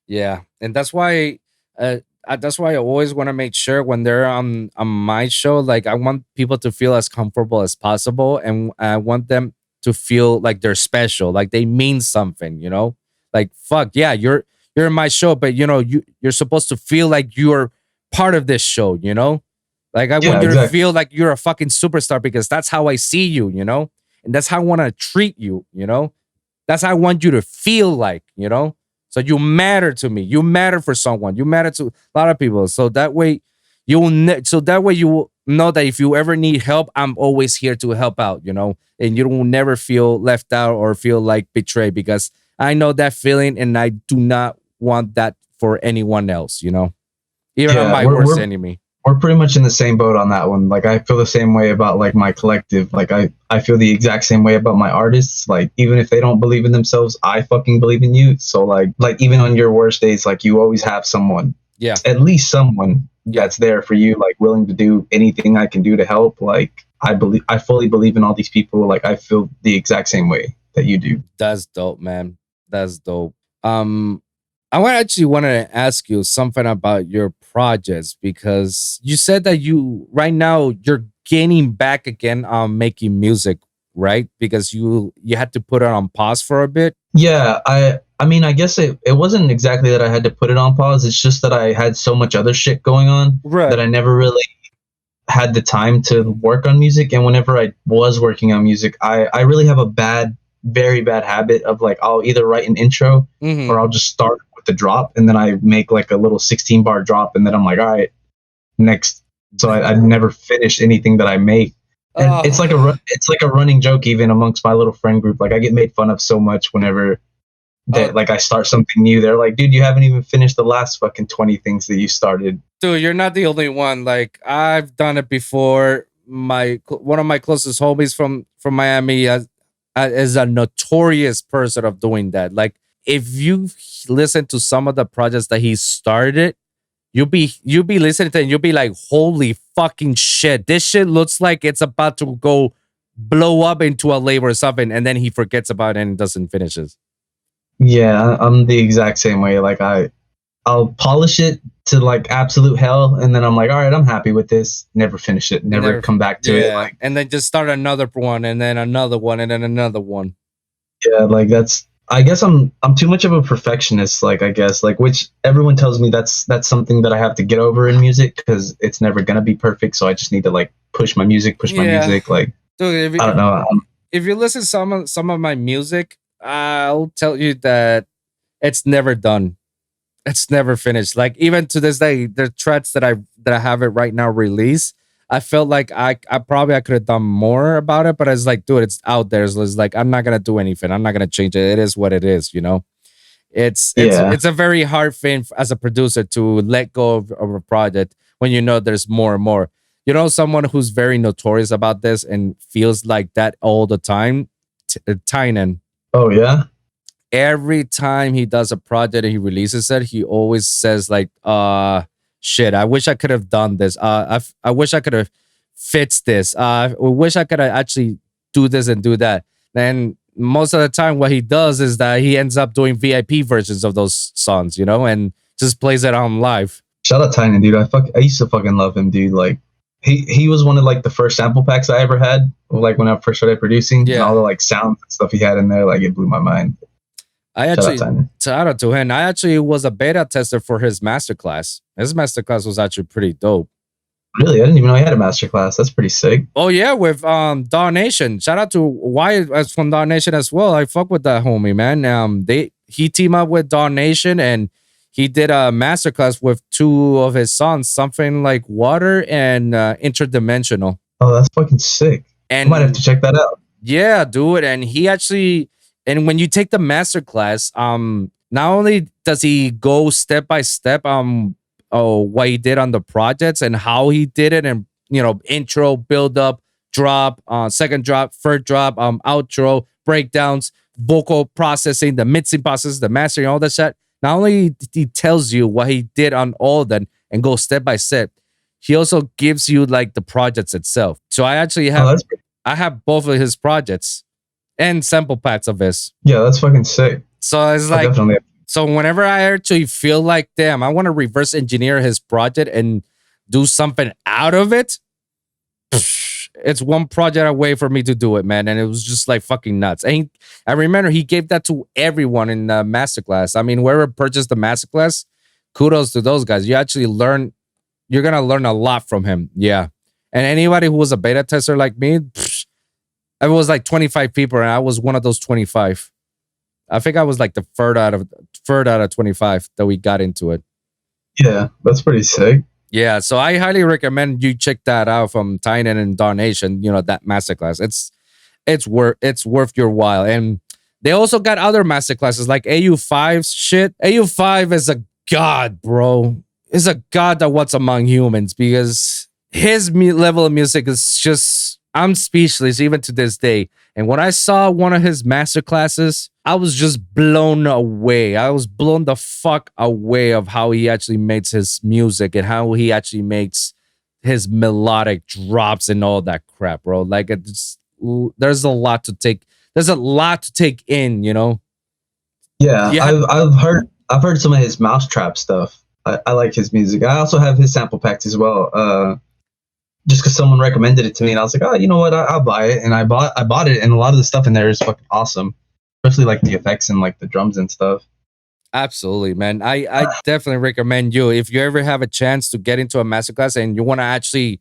Yeah. And that's why I always want to make sure when they're on my show, like I want people to feel as comfortable as possible, and I want them to feel like they're special, like they mean something, you know? Like fuck, yeah, you're in my show, but you're supposed to feel like you're part of this show, you know? Like I want Yeah, you to exactly. feel like you're a fucking superstar because that's how I see you, you know? And that's how I want to treat you, you know? That's how I want you to feel like, you know? So you matter to me. You matter for someone. You matter to a lot of people. So that way you will know that if you ever need help, I'm always here to help out, you know? And you will never feel left out or feel like betrayed, because I know that feeling and I do not want that for anyone else, you know? Even on Yeah, my worst enemy. we're pretty much in the same boat on that one. Like I feel the same way about like my collective. Like I feel the exact same way about my artists. Like even if they don't believe in themselves, I fucking believe in you. So like even on your worst days, like you always have someone, Yeah. at least someone Yeah. that's there for you, like willing to do anything I can do to help. Like I fully believe in all these people. Like I feel the exact same way that you do. That's dope, man. That's dope. Um, I actually wanted to ask you something about your projects, because you said that you right now gaining back again on making music, right? Because you had to put it on pause for a bit. Yeah, I mean, I guess it wasn't exactly that I had to put it on pause. It's just that I had so much other shit going on Right. that I never really had the time to work on music. And whenever I was working on music, I really have a very bad habit of like, I'll either write an intro or I'll just start with the drop and then I make like a little 16 bar drop and then I'm like, all right, next. So I never finish anything that I make. And it's like a running joke even amongst my little friend group. Like I get made fun of so much whenever that like I start something new. They're like, dude, you haven't even finished the last fucking 20 things that you started. Dude, you're not the only one. Like I've done it before. One of my closest homies from Miami is a notorious person of doing that. Like if you listen to some of the projects that he started, you'll be listening to it and you'll be like, holy fucking shit. This shit looks like it's about to go blow up into a label or something, and then he forgets about it and doesn't finish it. Yeah, I'm the exact same way. Like I'll polish it to like absolute hell, and then I'm like, all right, I'm happy with this. Never finish it. Never come back to it. Like, and then just start another one, and then another one, and then another one. Yeah, like that's. I guess I'm too much of a perfectionist. Like I guess like which everyone tells me that's something that I have to get over in music because it's never gonna be perfect. So I just need to like push my music. Like, dude, I don't know. If you listen to some of my music, I'll tell you that it's never done. It's never finished. Like even to this day, the tracks that I have it right now released, I felt like I could have done more about it, but it's like, dude, it's out there. So it's like I'm not gonna do anything. I'm not gonna change it. It is what it is, you know. It's a very hard thing as a producer to let go of a project when you know there's more and more. You know, someone who's very notorious about this and feels like that all the time, Tynan. Oh yeah. Every time he does a project and he releases it, he always says like, shit, I wish I could have done this. I wish I could have fixed this. I wish I could have actually do this and do that." And most of the time what he does is that he ends up doing VIP versions of those songs, you know, and just plays it on live. Shout out Tynan, dude. I used to fucking love him, dude. Like he was one of like the first sample packs I ever had, like when I first started producing. Yeah. And all the like sounds and stuff he had in there, like it blew my mind. Shout out to him. I actually was a beta tester for his masterclass. His masterclass was actually pretty dope. Really? I didn't even know he had a masterclass. That's pretty sick. Oh yeah, with Dawn Nation. Shout out to Wyatt as from Dawn Nation as well. I fuck with that homie, man. He teamed up with Dawn Nation and he did a masterclass with two of his songs, something like Water and Interdimensional. Oh, that's fucking sick. And I might have to check that out. Yeah, dude. And he actually, and when you take the masterclass, not only does he go step by step what he did on the projects and how he did it, and you know, intro, build up, drop, second drop, third drop, outro, breakdowns, vocal processing, the mixing process, the mastering, all that shit. Not only he tells you what he did on all of them and go step by step, he also gives you like the projects itself. So I actually have I have both of his projects and sample packs of his. Yeah, that's fucking sick. So it's like, so whenever I actually feel like, damn, I want to reverse engineer his project and do something out of it, it's one project away for me to do it, man. And it was just like fucking nuts. And I remember he gave that to everyone in the masterclass. I mean, whoever purchased the masterclass, kudos to those guys. You actually learn, you're going to learn a lot from him. Yeah. And anybody who was a beta tester like me, it was like 25 people and I was one of those 25. I think I was like the third out of 25 that we got into it. Yeah, that's pretty sick. Yeah, so I highly recommend you check that out from Tynan and Dawn Nation. You know, that masterclass. It's worth your while. And they also got other masterclasses like AU5's shit. AU5 is a god, bro. Is a god that walks among humans because his level of music is just, I'm speechless even to this day. And when I saw one of his masterclasses, I was just blown away. I was blown the fuck away of how he actually makes his music and how he actually makes his melodic drops and all that crap, bro. Like there's a lot to take. There's a lot to take in, you know. Yeah, I've heard some of his Mousetrap stuff. I like his music. I also have his sample packs as well. just because someone recommended it to me, and I was like, oh, you know what, I'll buy it, and I bought it, and a lot of the stuff in there is fucking awesome, especially like the effects and like the drums and stuff. Absolutely, man. I definitely recommend you if you ever have a chance to get into a masterclass and you want to actually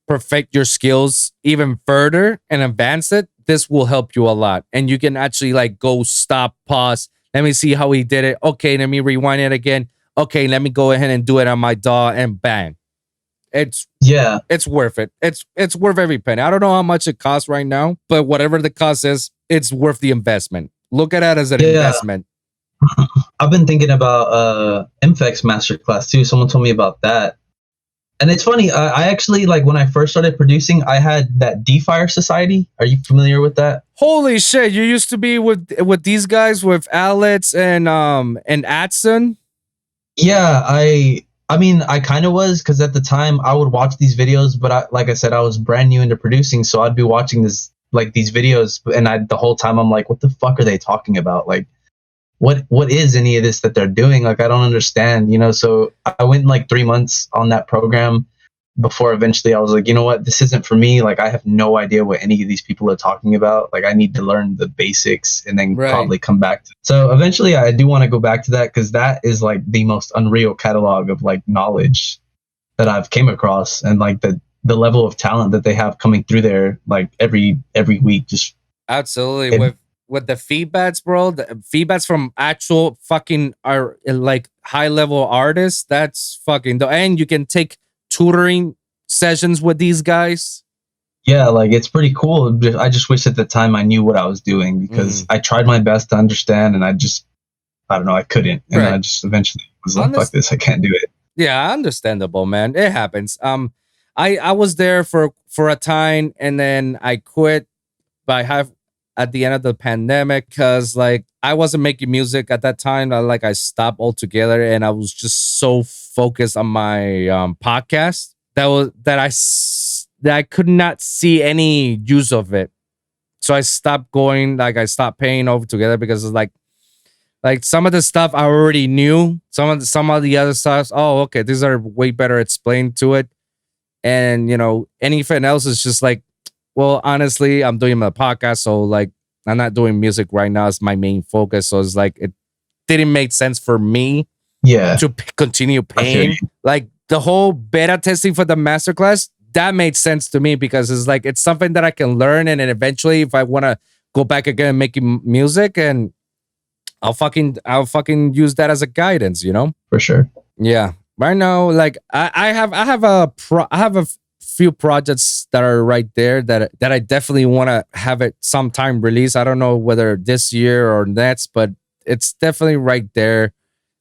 perfect your skills even further and advance it. This will help you a lot, and you can actually like go stop, pause. Let me see how he did it. Okay, let me rewind it again. Okay, let me go ahead and do it on my DAW, and bang. It's Yeah, it's worth it. It's worth every penny. I don't know how much it costs right now, but whatever the cost is, it's worth the investment. Look at it as an yeah. investment. I've been thinking about MFX masterclass too. Someone told me about that. And it's funny, I actually, like, when I first started producing, I had that D-Fire Society. Are you familiar with that? Holy shit! You used to be with these guys with Alex and Atson. Yeah, I mean, I kind of was, because at the time I would watch these videos, but like I said, I was brand new into producing, so I'd be watching these videos, and the whole time I'm like, what the fuck are they talking about? Like, what is any of this that they're doing? Like, I don't understand, you know. So I went like 3 months on that program before eventually I was like, you know what, this isn't for me. Like, I have no idea what any of these people are talking about. Like, I need to learn the basics and then probably come back to. So eventually I do want to go back to that, because that is like the most unreal catalog of like knowledge that I've came across, and like the level of talent that they have coming through there like every week. Just absolutely. With the feedbacks, bro, the feedbacks from actual fucking are like high level artists. That's fucking and you can take tutoring sessions with these guys. Yeah, like, it's pretty cool. I just wish at the time I knew what I was doing, because I tried my best to understand, and I don't know, I couldn't, and I just eventually was like, fuck this, I can't do it. Yeah, understandable, man. It happens. I was there for a time, and then I quit. But I have at the end of the pandemic, because like I wasn't making music at that time. I stopped altogether, and I was just so focused on my podcast that I could not see any use of it. So I stopped going. Like, I stopped paying over together, because it's like some of the stuff I already knew. Some of the other stuff. Oh, okay, these are way better explained to it. And anything else is just like, well, honestly, I'm doing my podcast, so like I'm not doing music right now. It's my main focus. So it's like it didn't make sense for me to continue paying. Like the whole beta testing for the masterclass, that made sense to me, because it's like it's something that I can learn, and then eventually, if I want to go back again and making music, and I'll fucking use that as a guidance, For sure. Yeah. Right now, like I have a few projects that are right there that I definitely want to have it sometime release. I don't know whether this year or next, but it's definitely right there.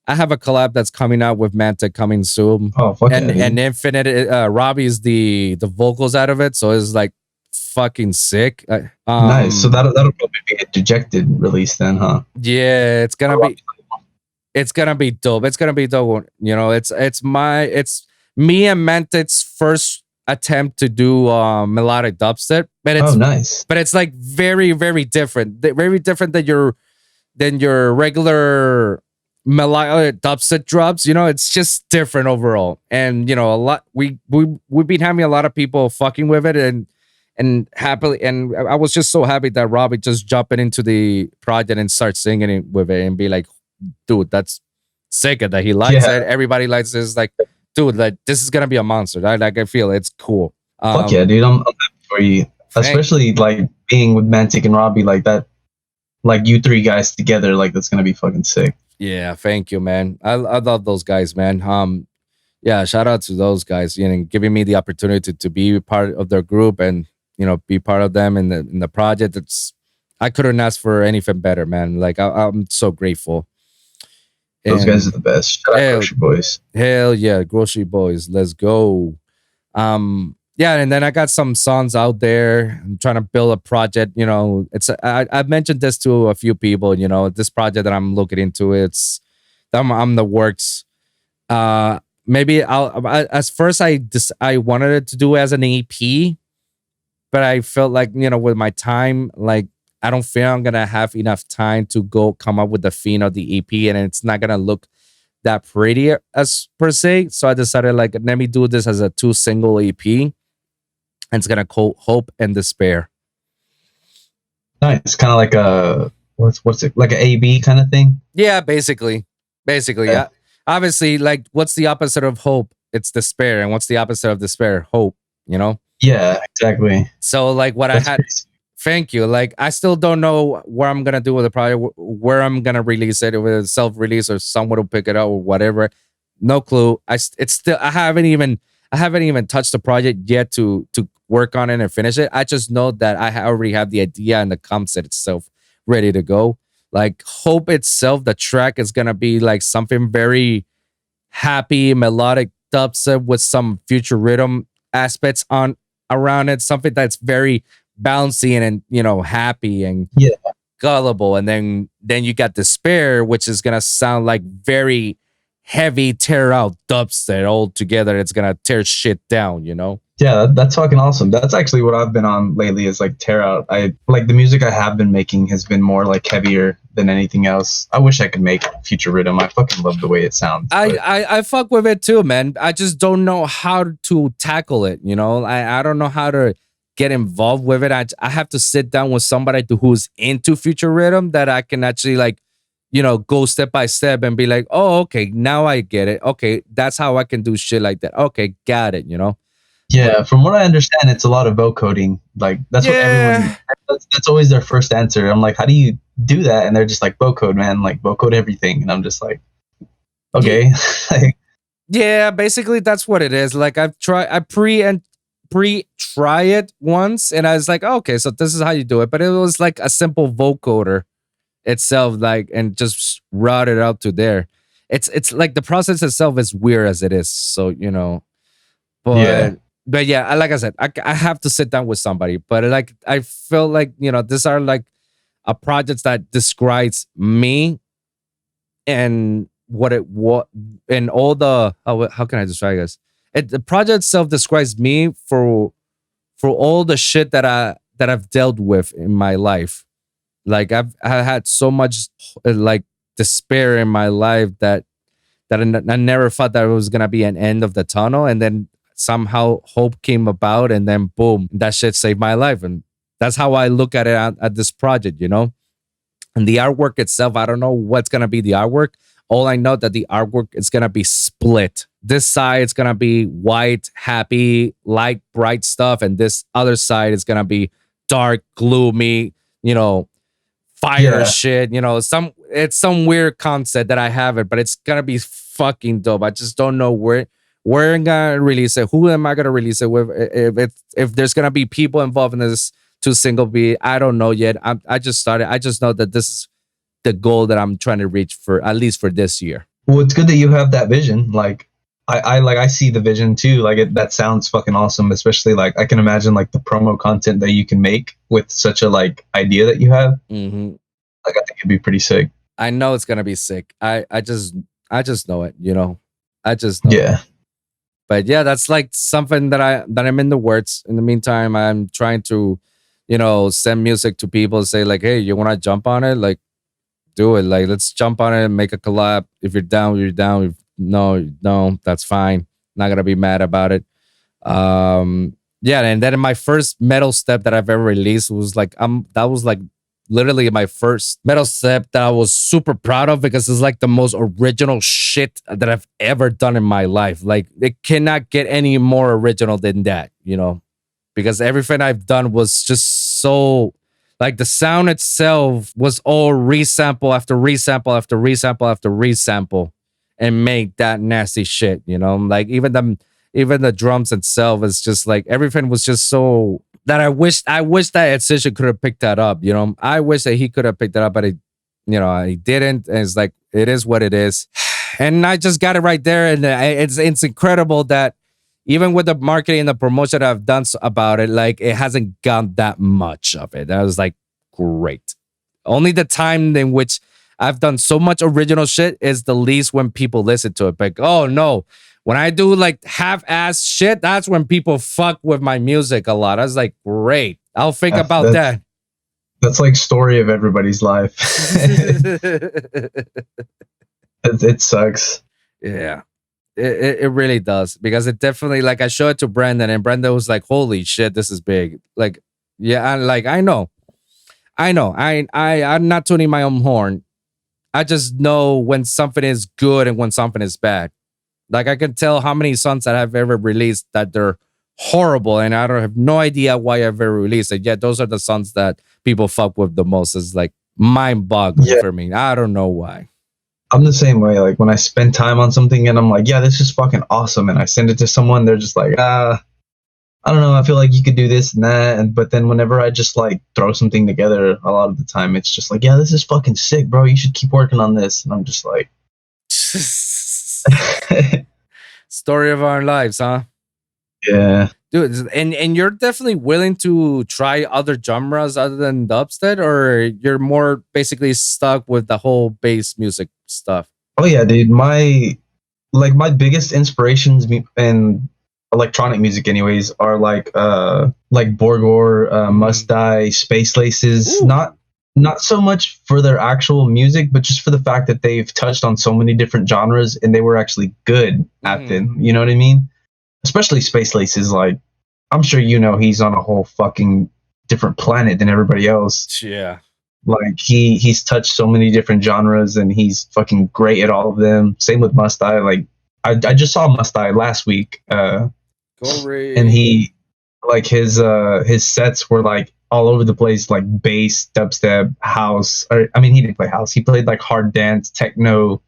I have a collab that's coming out with Mantic coming soon. Oh, fuck and yeah, and Infinite, Robbie is the vocals out of it, so it's like fucking sick. Nice. So that'll probably be a dejected release then, huh? Yeah, it's gonna be dope. It's gonna be dope. It's me and Mantic's first attempt to do melodic dubstep, but it's nice. But it's like very, very different. Very different than your regular melodic dubstep drops. It's just different overall. And a lot we've been having a lot of people fucking with it, and happily, and I was just so happy that Robbie just jumping into the project and start singing it with it and be like, dude, that's sick that he likes it. Everybody likes this. Like, dude, like this is gonna be a monster. I feel it's cool. Fuck yeah, dude. I'm happy for you. Especially like being with Mantic and Robbie like that. Like you three guys together, like that's gonna be fucking sick. Yeah, thank you, man. I love those guys, man. Yeah, shout out to those guys, giving me the opportunity to be part of their group and be part of them in the project. I couldn't ask for anything better, man. Like I'm so grateful. Those guys are the best. Shout out Grocery Boys. Hell yeah, Grocery Boys. Let's go. Yeah, and then I got some songs out there. I'm trying to build a project. I've mentioned this to a few people. This project that I'm looking into. I'm the works. Maybe as first I wanted it to do as an EP, but I felt like with my time, like I don't feel I'm gonna have enough time to go come up with the theme of the EP, and it's not gonna look that pretty as per se. So I decided like let me do this as a 2 single EP. and it's gonna call Hope and Despair. Nice, kind of like a what's it, like an A/B kind of thing? Yeah, basically. Yeah. Obviously, like, what's the opposite of hope? It's despair. And what's the opposite of despair? Hope, you know? Yeah, exactly. So, like, what That's I had, pretty sick. thank you. Like, I still don't know what I'm going to do with the project, where I'm going to release it, with self release or someone will pick it up or whatever. No clue. It's still, I haven't even touched the project yet to work on it and finish it. I just know that I already have the idea and the concept itself ready to go. Like, Hope itself, the track is gonna be like something very happy, melodic dubstep with some future rhythm aspects on around it. Something that's very bouncy and happy and Yeah. gullible. And then you got Despair, which is gonna sound like very heavy tear out dubstep all together. It's gonna tear shit down, Yeah, that's fucking awesome. That's actually what I've been on lately is like tear out. I like the music I have been making has been more like heavier than anything else. I wish I could make future rhythm. I fucking love the way it sounds. I fuck with it too, man. I just don't know how to tackle it. I don't know how to get involved with it. I have to sit down with somebody who's into future rhythm that I can actually go step by step and be like, oh, okay, now I get it. Okay, that's how I can do shit like that. Okay, got it. Yeah, from what I understand, it's a lot of vocoding. Like that's what everyone. That's always their first answer. I'm like, how do you do that? And they're just like, vocode, man. Like vocode everything. And I'm just like, okay. Yeah, basically that's what it is. Like I pre-try it once, and I was like, okay, so this is how you do it. But it was like a simple vocoder itself, like, and just route it out to there. It's like the process itself is weird as it is. So but. Yeah. But yeah, like I said, I have to sit down with somebody. But like I feel like these are like a project that describes me and what and all the how can I describe this? The project itself describes me for all the shit that I've dealt with in my life. Like I had so much like despair in my life that I never thought that it was gonna be an end of the tunnel, and then somehow hope came about, and then boom, that shit saved my life. And that's how I look at it at this project, And the artwork itself, I don't know what's gonna be the artwork. All I know that the artwork is gonna be split. This side is gonna be white, happy, light, bright stuff, and this other side is gonna be dark, gloomy, fire shit. It's some weird concept that I have it, but it's gonna be fucking dope. I just don't know where I'm gonna release it. Who am I gonna release it with? If there's gonna be people involved in this to single beat, I don't know yet. I just started. I just know that this is the goal that I'm trying to reach for at least for this year. Well, it's good that you have that vision. Like I see the vision too. Like that sounds fucking awesome. Especially like I can imagine like the promo content that you can make with such a like idea that you have. Mm-hmm. Like I think it'd be pretty sick. I know it's gonna be sick. I just know it. I just know. Yeah. It. But yeah, that's like something that I'm in the works. In the meantime, I'm trying to, send music to people, say like, hey, you want to jump on it? Like, do it. Like, let's jump on it and make a collab. If you're down, you're down. If no, that's fine. Not gonna be mad about it. Yeah, and then my first metal step that I've ever released was like, that was like literally my first metal step that I was super proud of, because it's like the most original shit that I've ever done in my life. Like it cannot get any more original than that, because everything I've done was just so like the sound itself was all resample after resample after resample after resample and make that nasty shit, like even the drums itself is just like everything was just so that I wish that Ed Sisha could have picked that up. I wish that he could have picked it up, but he didn't. And it's like, it is what it is. And I just got it right there. And it's incredible that even with the marketing and the promotion I've done about it, like it hasn't got that much of it. That was like great. Only the time in which I've done so much original shit is the least when people listen to it. Like, oh no. When I do like half-ass shit, that's when people fuck with my music a lot. I was like, great. I'll think about that. That's like story of everybody's life. It sucks. Yeah. It really does, because it definitely, like, I showed it to Brendan, and Brendan was like, "Holy shit, this is big!" Like, yeah, I know, I'm not tuning my own horn. I just know when something is good and when something is bad. Like, I can tell how many songs that I've ever released that they're horrible, and I don't have no idea why I've ever released it. Yet those are the songs that people fuck with the most. It's like mind-boggling for me. I don't know why. I'm the same way. Like when I spend time on something and I'm like, yeah, this is fucking awesome, and I send it to someone, they're just like, I don't know, I feel like you could do this and that. And but then whenever I just like throw something together, a lot of the time it's just like, yeah, this is fucking sick, bro. You should keep working on this. And I'm just like, story of our lives, huh? yeah, Dude, and you're definitely willing to try other genres other than dubstep, or you're more basically stuck with the whole bass music stuff? oh yeah, dude. My biggest inspirations in electronic music, anyways, are like Borgor, Must Die, Space Laces. Ooh. Not so much for their actual music, but just for the fact that they've touched on so many different genres and they were actually good at them. You know what I mean? Especially Space Laces. Like, I'm sure you know he's on a whole fucking different planet than everybody else. Yeah. Like he's touched so many different genres and he's fucking great at all of them. Same with Must Die. Like I just saw Must Die last week. And he, like, his sets were like all over the place, like bass, dubstep, house. I mean, he didn't play house. He played like hard dance, techno,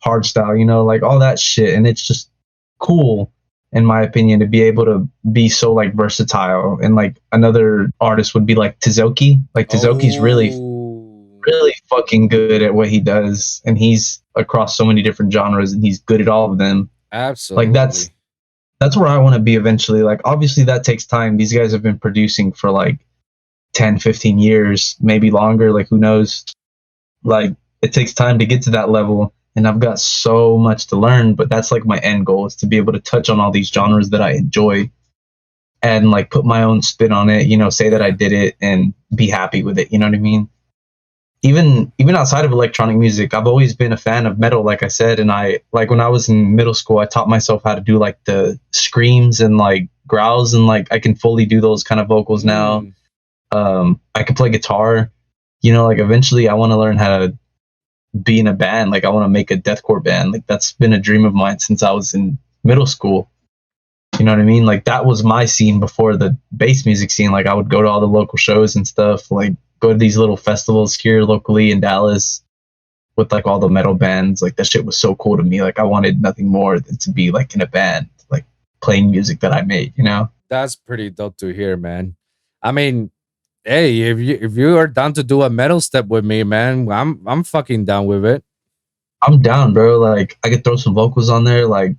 hard style, you know, like all that shit. And it's just cool, in my opinion, to be able to be so like versatile. And like another artist would be like Tizoki. Like Tizoki's really fucking good at what he does, and he's across so many different genres and he's good at all of them. Absolutely. Like that's where I want to be eventually. Like obviously that takes time. These guys have been producing for like 10, 15 years, maybe longer, like who knows. Like it takes time to get to that level, and I've got so much to learn, but that's like my end goal, is to be able to touch on all these genres that I enjoy and like put my own spin on it, you know, say that I did it and be happy with it, you know what I mean? Even outside of electronic music, I've always been a fan of metal, like I said. And I, like, when I was in middle school, I taught myself how to do like the screams and like growls, and like I can fully do those kind of vocals now. I can play guitar, you know. Like eventually I want to learn how to be in a band. Like I want to make a deathcore band. Like that's been a dream of mine since I was in middle school. You know what I mean? Like that was my scene before the bass music scene. Like I would go to all the local shows and stuff, like go to these little festivals here locally in Dallas with like all the metal bands. Like that shit was so cool to me. Like I wanted nothing more than to be like in a band, like playing music that I made, you know? That's pretty dope to hear, man. I mean, hey, if you are down to do a metal step with me, man, I'm fucking down with it. I'm down, bro. Like I could throw some vocals on there, like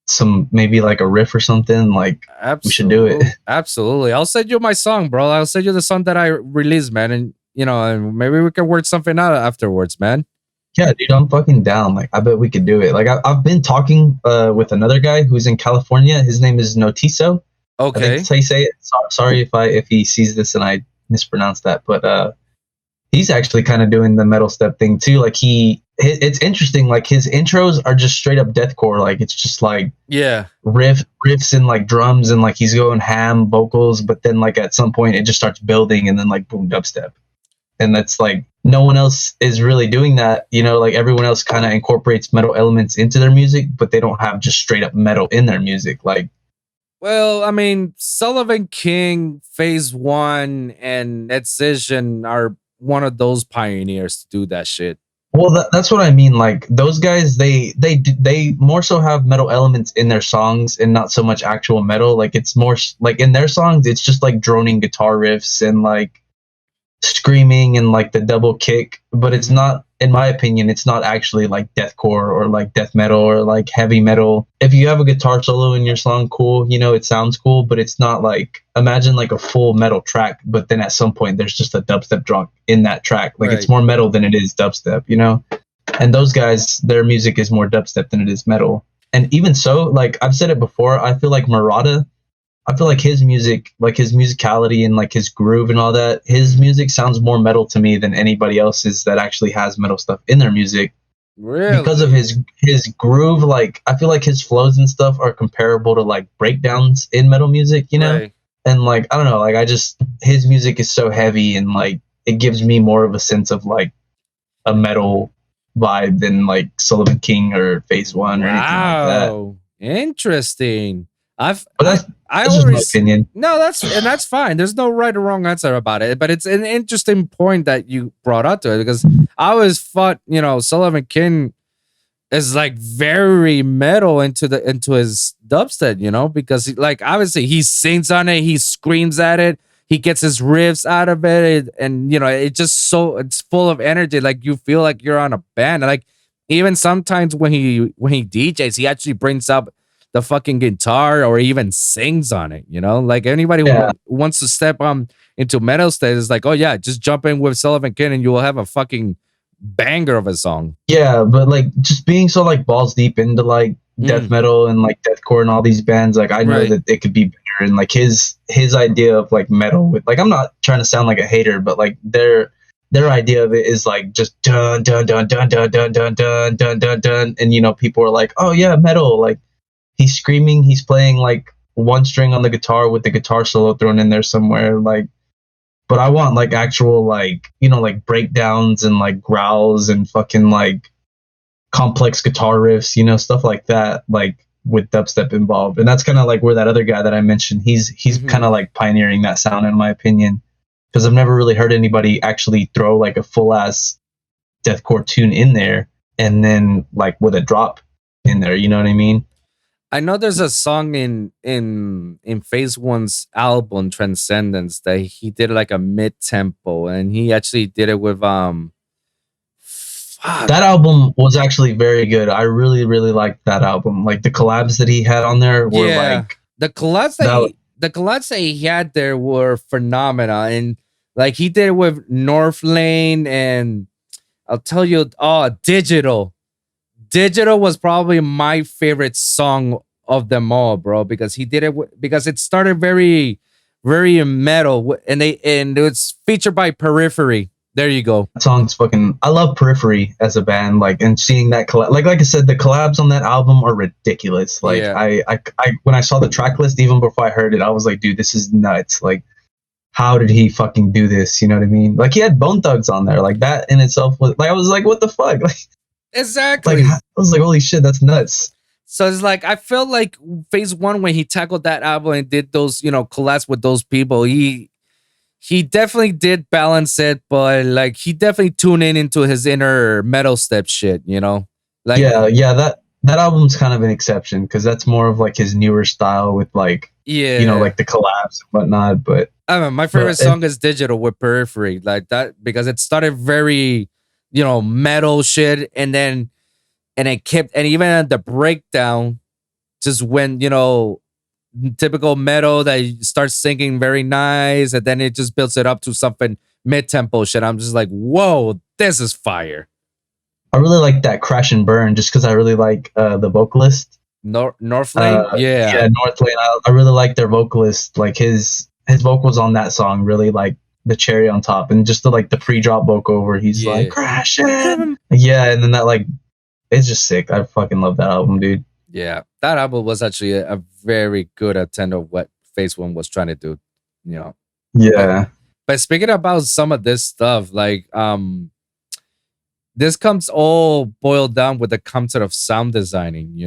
some, maybe like a riff or something. Like we should do it. Absolutely. I'll send you my song, bro. I'll send you the song that I released, man. And you know, and maybe we can work something out afterwards, man. Yeah, dude, I'm fucking down. Like I bet we could do it. Like I've been talking with another guy who's in California. His name is Notiso. Okay. I think that's how you say it. Sorry if he sees this and I mispronounce that, but he's actually kind of doing the metal step thing too. Like it's interesting. Like his intros are just straight up deathcore. Like it's just like riffs and like drums and like he's going ham vocals, but then like at some point it just starts building and then like boom, dubstep. And that's like no one else is really doing that. You know, like everyone else kind of incorporates metal elements into their music, but they don't have just straight up metal in their music. Like, well, I mean, Sullivan King, Phase One, and Excision are one of those pioneers to do that shit. Well, that's what I mean. Like those guys, they more so have metal elements in their songs and not so much actual metal. Like it's more like in their songs, it's just like droning guitar riffs and like screaming and like the double kick. But it's not, in my opinion, it's not actually like deathcore or like death metal or like heavy metal. If you have a guitar solo in your song, cool, you know, it sounds cool, but it's not like, imagine like a full metal track, but then at some point there's just a dubstep drop in that track. Like it's more metal than it is dubstep, you know? And those guys, their music is more dubstep than it is metal. And even so, like I've said it before, I feel like Murata, I feel like his music, like his musicality and like his groove and all that, his music sounds more metal to me than anybody else's that actually has metal stuff in their music. because of Really? his groove. Like I feel like his flows and stuff are comparable to like breakdowns in metal music, you know. Right. And like I don't know, like I just his music is so heavy and like it gives me more of a sense of like a metal vibe than like Sullivan King or Phase One or anything like that. Wow. Interesting. I've But I that's just my always opinion. no, that's fine. There's no right or wrong answer about it, but it's an interesting point that you brought up to it because I always thought, Sullivan King is like very metal into his dubstep, because like obviously he sings on it, he screams at it, he gets his riffs out of it, and it just it's full of energy. Like you feel like you're on a band. Like even sometimes when he DJs, he actually brings up the fucking guitar or even sings on it. Like anybody who Yeah. wants to step into metal stage is like, oh yeah, just jump in with Sullivan King and you will have a fucking banger of a song. Yeah, but like just being so like balls deep into like death metal and like deathcore and all these bands, like I know Right. that it could be better. And like his idea of like metal with like I'm not trying to sound like a hater, but like their idea of it is like just dun dun dun dun dun dun dun dun dun dun dun, and people are like, oh yeah, metal. Like he's screaming, he's playing like one string on the guitar with the guitar solo thrown in there somewhere, like. But I want like actual like breakdowns and like growls and fucking like complex guitar riffs, stuff like that, like with dubstep involved. And that's kind of like where that other guy that I mentioned, he's kind of like pioneering that sound in my opinion, because I've never really heard anybody actually throw like a full ass deathcore tune in there and then like with a drop in there. You know what I mean? I know there's a song in Phase One's album Transcendence that he did like a mid tempo, and he actually did it with fuck. That album was actually very good. I really really liked that album. Like the collabs that he had on there were like the collabs that he had there were phenomenal, and like he did it with North Lane, and I'll tell you, Digital. Digital was probably my favorite song of them all, bro, because he did it because it started very, very metal, and it's featured by Periphery. There you go. That song's fucking. I love Periphery as a band, like, and seeing that like I said, the collabs on that album are ridiculous. Like, Yeah. I when I saw the track list, even before I heard it, I was like, dude, this is nuts. Like, how did he fucking do this? You know what I mean? Like, he had Bone Thugs on there. Like that in itself was like, I was like, what the fuck? Like, Exactly. I was like, holy shit, that's nuts. So it's like I felt like Phase One when he tackled that album and did those, collabs with those people, he definitely did balance it, but like he definitely tuned into his inner metal step shit, Like yeah, that album's kind of an exception because that's more of like his newer style with like like the collabs and whatnot. But I mean, my favorite song is Digital with Periphery, like that, because it started very, metal shit, and it kept, and even at the breakdown, just when typical metal that you start singing very nice, and then it just builds it up to something mid-tempo shit. I'm just like, whoa, this is fire. I really like that Crash and Burn just because I really like the vocalist. North Lane? Yeah, North Lane. I really like their vocalist. Like his vocals on that song really like the cherry on top, and just the pre-drop vocal where he's like crashing. Yeah, and then that like it's just sick. I fucking love that album, dude. Yeah, that album was actually a very good attempt of what Phase One was trying to do. Yeah. But speaking about some of this stuff, like this comes all boiled down with the concept of sound designing,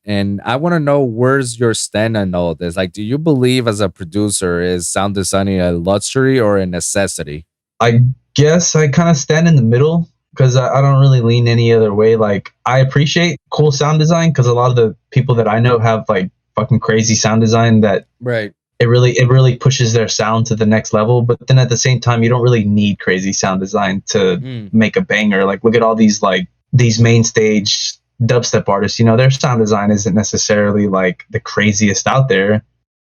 and I want to know where's your stand on all this. Like, do you believe as a producer is sound designing a luxury or a necessity? I guess I kind of stand in the middle because I don't really lean any other way. Like, I appreciate cool sound design because a lot of the people that I know have like fucking crazy sound design that right. It really pushes their sound to the next level. But then at the same time, you don't really need crazy sound design to make a banger. Like, look at all these main stage dubstep artists. Their sound design isn't necessarily like the craziest out there,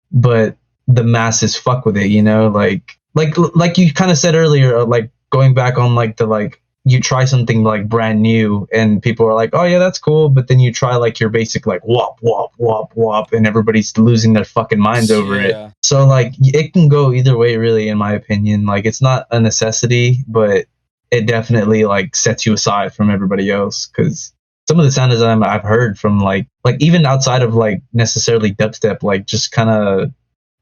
but the masses fuck with it. Like you kind of said earlier, like going back on like the you try something like brand new and people are like, oh yeah, that's cool, but then you try like your basic like wop wop wop wop and everybody's losing their fucking minds over it. So like it can go either way really, in my opinion. Like, it's not a necessity, but it definitely like sets you aside from everybody else, because some of the sound design I've heard from like even outside of like necessarily dubstep, like just kind of,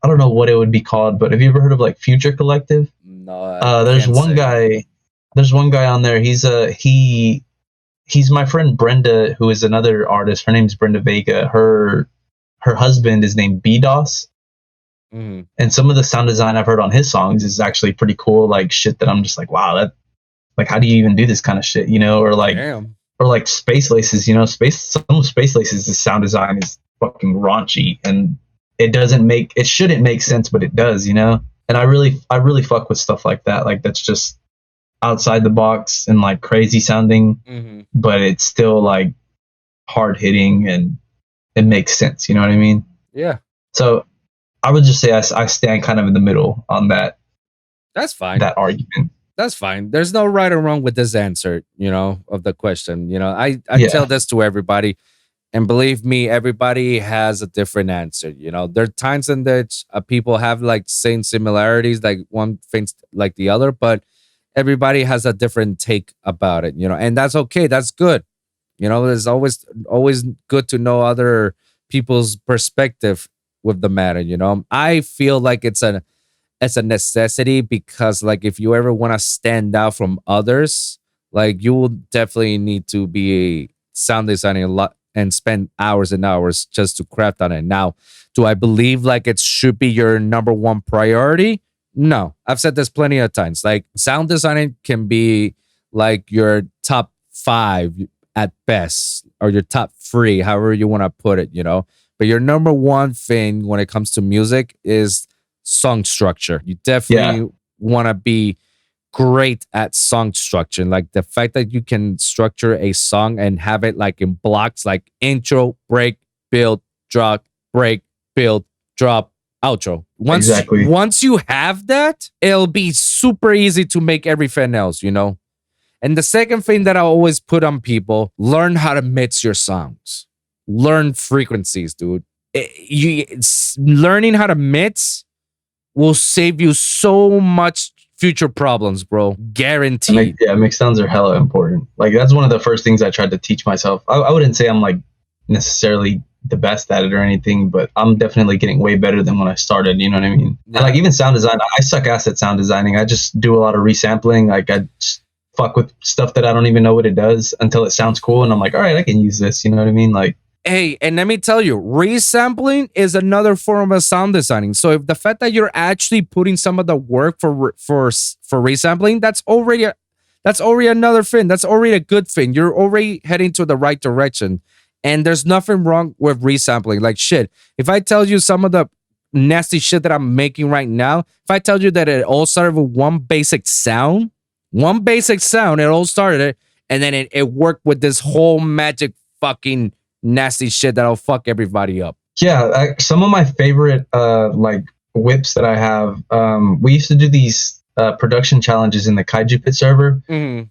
I don't know what it would be called, but have you ever heard of like Future Collective? No, I There's can't one say. guy. There's one guy on there. He's my friend Brenda, who is another artist. Her name's Brenda Vega. Her husband is named BDOS. Mhm. And some of the sound design I've heard on his songs is actually pretty cool. Like shit that I'm just like, wow, that, like, how do you even do this kind of shit, you know? Damn. Or like Space Laces, you know, some of Space Laces, the sound design is fucking raunchy, and it shouldn't make sense, but it does, you know? And I really fuck with stuff like that. Like that's just outside the box and like crazy sounding, Mhm. but it's still like hard hitting and it makes sense. You know what I mean? Yeah, So I would just say I stand kind of in the middle on that's fine. that argument. That's fine. There's no right or wrong with this answer, of the question. I Yeah, tell this to everybody, and believe me, everybody has a different answer. There are times in which people have like same similarities, like one thinks like the other, but everybody has a different take about it. And that's okay. That's good. It's always good to know other people's perspective with the matter. I feel like it's a necessity, because like if you ever want to stand out from others, like you will definitely need to be sound designing a lot and spend hours and hours just to craft on it. Now, do I believe like it should be your number one priority? No. I've said this plenty of times. Like sound designing can be like your top 5 at best, or your top 3, however you want to put it. But your number one thing when it comes to music is song structure. You yeah, definitely want to be great at song structure. Like the fact that you can structure a song and have it like in blocks, like intro, break, build, drop, break, build, drop, outro. exactly. Once you have that, it'll be super easy to make everything else. And the second thing that I always put on people: learn how to mix your songs. Learn frequencies, dude. Learning how to mix will save you so much future problems, bro. Guaranteed. Mix sounds are hella important. Like that's one of the first things I tried to teach myself. I wouldn't say I'm like necessarily the best at it or anything, but I'm definitely getting way better than when I started. You know what I mean? Yeah. And like even sound design, I suck ass at sound designing. I just do a lot of resampling. Like I just fuck with stuff that I don't even know what it does until it sounds cool, and I'm like, all right, I can use this. You know what I mean? Like, Hey, and let me tell you, resampling is another form of sound designing. So if the fact that you're actually putting some of the work for resampling, that's already another thing. That's already a good thing. You're already heading to the right direction. And there's nothing wrong with resampling. Like shit, if I tell you some of the nasty shit that I'm making right now, if I tell you that it all started with one basic sound, it all started, and then it worked with this whole magic fucking nasty shit that'll fuck everybody up. yeah, some of my favorite like whips that I have. We used to do these production challenges in the Kaiju Pit server,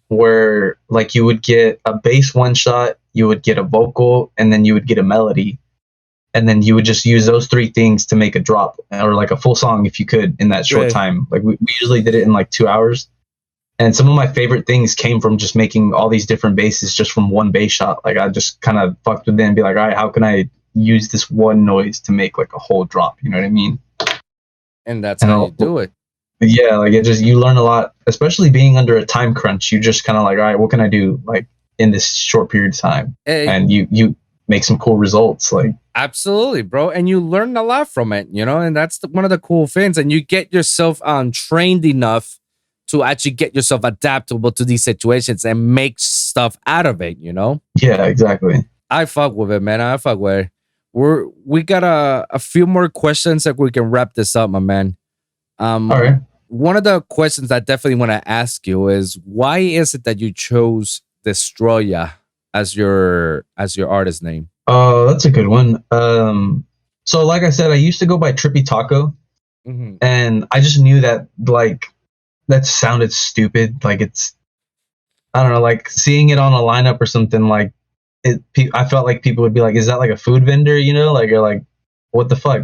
where like you would get a bass one shot, you would get a vocal, and then you would get a melody, and then you would just use those 3 things to make a drop or like a full song if you could in that short Right. time. Like we usually did it in like 2 hours. And some of my favorite things came from just making all these different basses just from one bass shot. Like I just kind of fucked with it and be like, all right, how can I use this one noise to make like a whole drop? You know what I mean? And that's how you do it. Yeah, like you learn a lot, especially being under a time crunch. You just kind of like, all right, what can I do like in this short period of time? And you make some cool results. Like absolutely, bro. And you learn a lot from it, and that's one of the cool things. And you get yourself trained enough to actually get yourself adaptable to these situations and make stuff out of it, Yeah, exactly. I fuck with it, man. I fuck with it. We got a few more questions that we can wrap this up, my man. All right. One of the questions I definitely want to ask you is, why is it that you chose Destroyah as your artist name? Oh, that's a good one. So like I said, I used to go by Trippy Taco, and I just knew that like that sounded stupid. Like I don't know, like seeing it on a lineup or something, like I felt like people would be like, is that like a food vendor, like, you're like, what the fuck.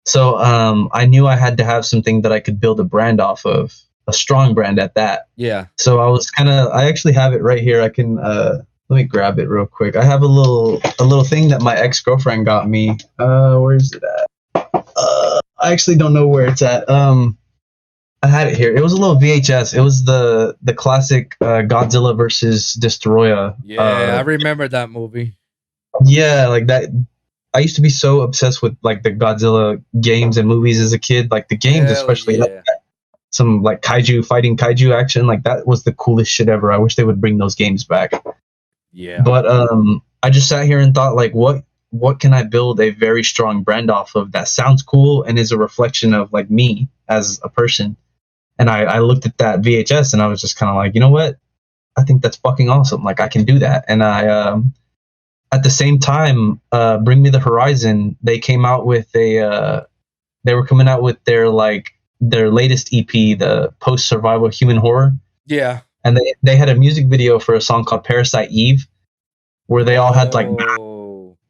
So I knew I had to have something that I could build a brand off of. a strong brand at that. Yeah. So I actually have it right here. I can let me grab it real quick. I have a little thing that my ex-girlfriend got me. Where's it at? I actually don't know where it's at. I had it here. It was a little VHS. It was the classic Godzilla versus Destroyah. Yeah, I remember that movie. Yeah, like that. I used to be so obsessed with like the Godzilla games and movies as a kid. Like the games, Hell especially yeah. like some like kaiju fighting kaiju action. Like that was the coolest shit ever. I wish they would bring those games back. Yeah. But I just sat here and thought like, what can I build a very strong brand off of that sounds cool and is a reflection of like me as a person. And I looked at that VHS and I was just kind of like, you know what? I think that's fucking awesome. Like I can do that. And I at the same time, Bring Me the Horizon, they came out with they were coming out with their latest EP, the post survival human horror. Yeah. And they had a music video for a song called Parasite Eve, where they all had like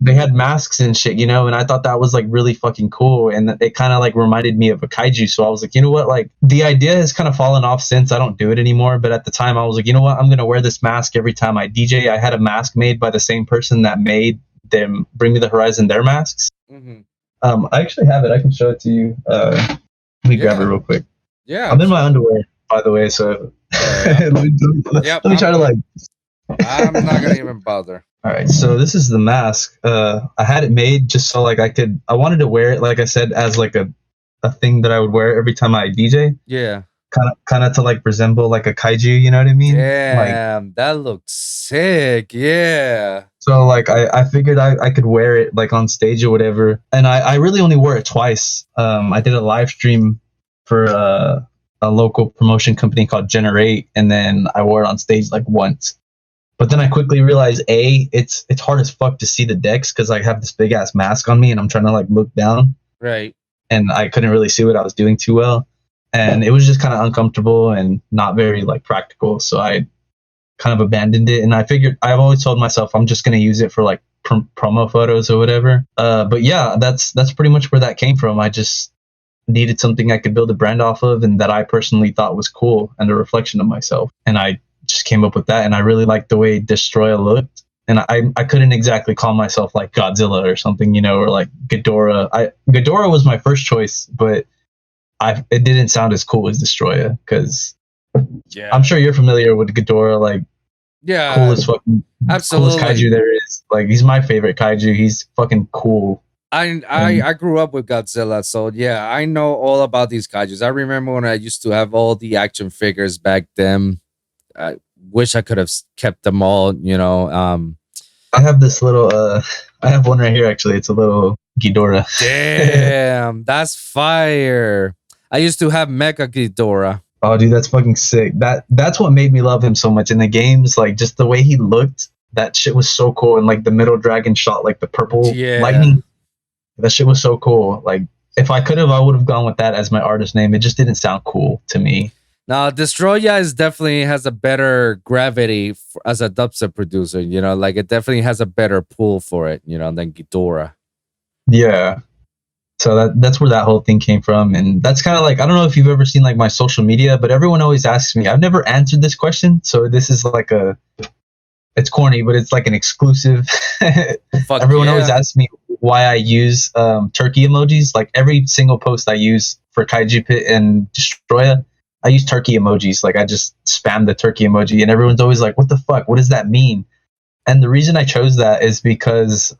they had masks and shit, you know, and I thought that was like really fucking cool. And it kind of like reminded me of a kaiju. So I was like, you know what? Like the idea has kind of fallen off since. I don't do it anymore. But at the time I was like, you know what? I'm going to wear this mask every time I DJ. I had a mask made by the same person that made them Bring Me the Horizon, their masks. Mm-hmm. I actually have it. I can show it to you. Let me grab it real quick. Yeah. I'm in my underwear, by the way. So let me try to like. I'm not going to even bother. All right, so this is the mask. I had it made just so like I wanted to wear it, like I said, as like a thing that I would wear every time I DJ. Yeah. Kind of to like resemble like a kaiju, you know what I mean? Damn, that looks sick. Yeah. So like I figured I could wear it like on stage or whatever. And I really only wore it twice. I did a live stream for a local promotion company called Generate, and then I wore it on stage like once. But then I quickly realized, it's hard as fuck to see the decks because I have this big ass mask on me and I'm trying to like look down. Right. And I couldn't really see what I was doing too well. And it was just kind of uncomfortable and not very like practical. So I kind of abandoned it. And I figured I've always told myself I'm just going to use it for like promo photos or whatever. But yeah, that's pretty much where that came from. I just needed something I could build a brand off of and that I personally thought was cool and a reflection of myself. And I just came up with that, and I really liked the way Destroyah looked. And I couldn't exactly call myself like Godzilla or something, you know, or like Ghidorah. Ghidorah was my first choice, but it didn't sound as cool as Destroyah because I'm sure you're familiar with Ghidorah, like coolest fucking absolutely coolest kaiju there is. Like he's my favorite kaiju. He's fucking cool. I grew up with Godzilla, so yeah, I know all about these kaijus. I remember when I used to have all the action figures back then. I wish I could have kept them all, you know. I have this little I have one right here actually. It's a little Ghidorah. Damn, that's fire. I used to have Mecha Ghidorah. Oh dude, that's fucking sick. That's what made me love him so much in the games. Like just the way he looked, that shit was so cool. And like the middle dragon shot like the purple lightning. That shit was so cool. Like if I could have, I would have gone with that as my artist name. It just didn't sound cool to me. Now, Destroyah is definitely has a better gravity as a dubstep producer, you know, like it definitely has a better pull for it, you know, than Ghidorah. Yeah. So that's where that whole thing came from. And that's kind of like, I don't know if you've ever seen like my social media, but everyone always asks me, I've never answered this question. So this is like it's corny, but it's like an exclusive. Everyone always asks me why I use turkey emojis. Like every single post I use for Kaiju Pit and Destroyah, I use turkey emojis. Like I just spam the turkey emoji and everyone's always like, what the fuck? What does that mean? And the reason I chose that is because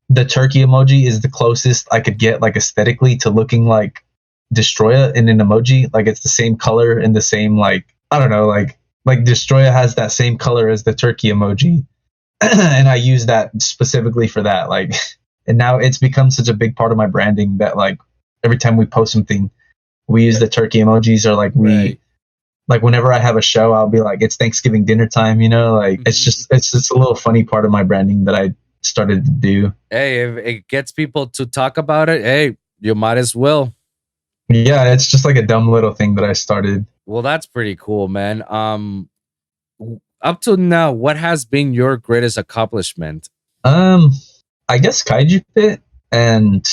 the turkey emoji is the closest I could get like aesthetically to looking like Destroyah in an emoji. Like it's the same color and the same like, I don't know, like Destroyah has that same color as the turkey emoji. And I use that specifically for that. Like, and now it's become such a big part of my branding that like every time we post something, we use the turkey emojis, or like like whenever I have a show, I'll be like, it's Thanksgiving dinner time, you know, like it's just a little funny part of my branding that I started to do. Hey, if it gets people to talk about it, hey, you might as well. Yeah, it's just like a dumb little thing that I started. Well, that's pretty cool, man. Up to now, what has been your greatest accomplishment? I guess Kaiju Pit and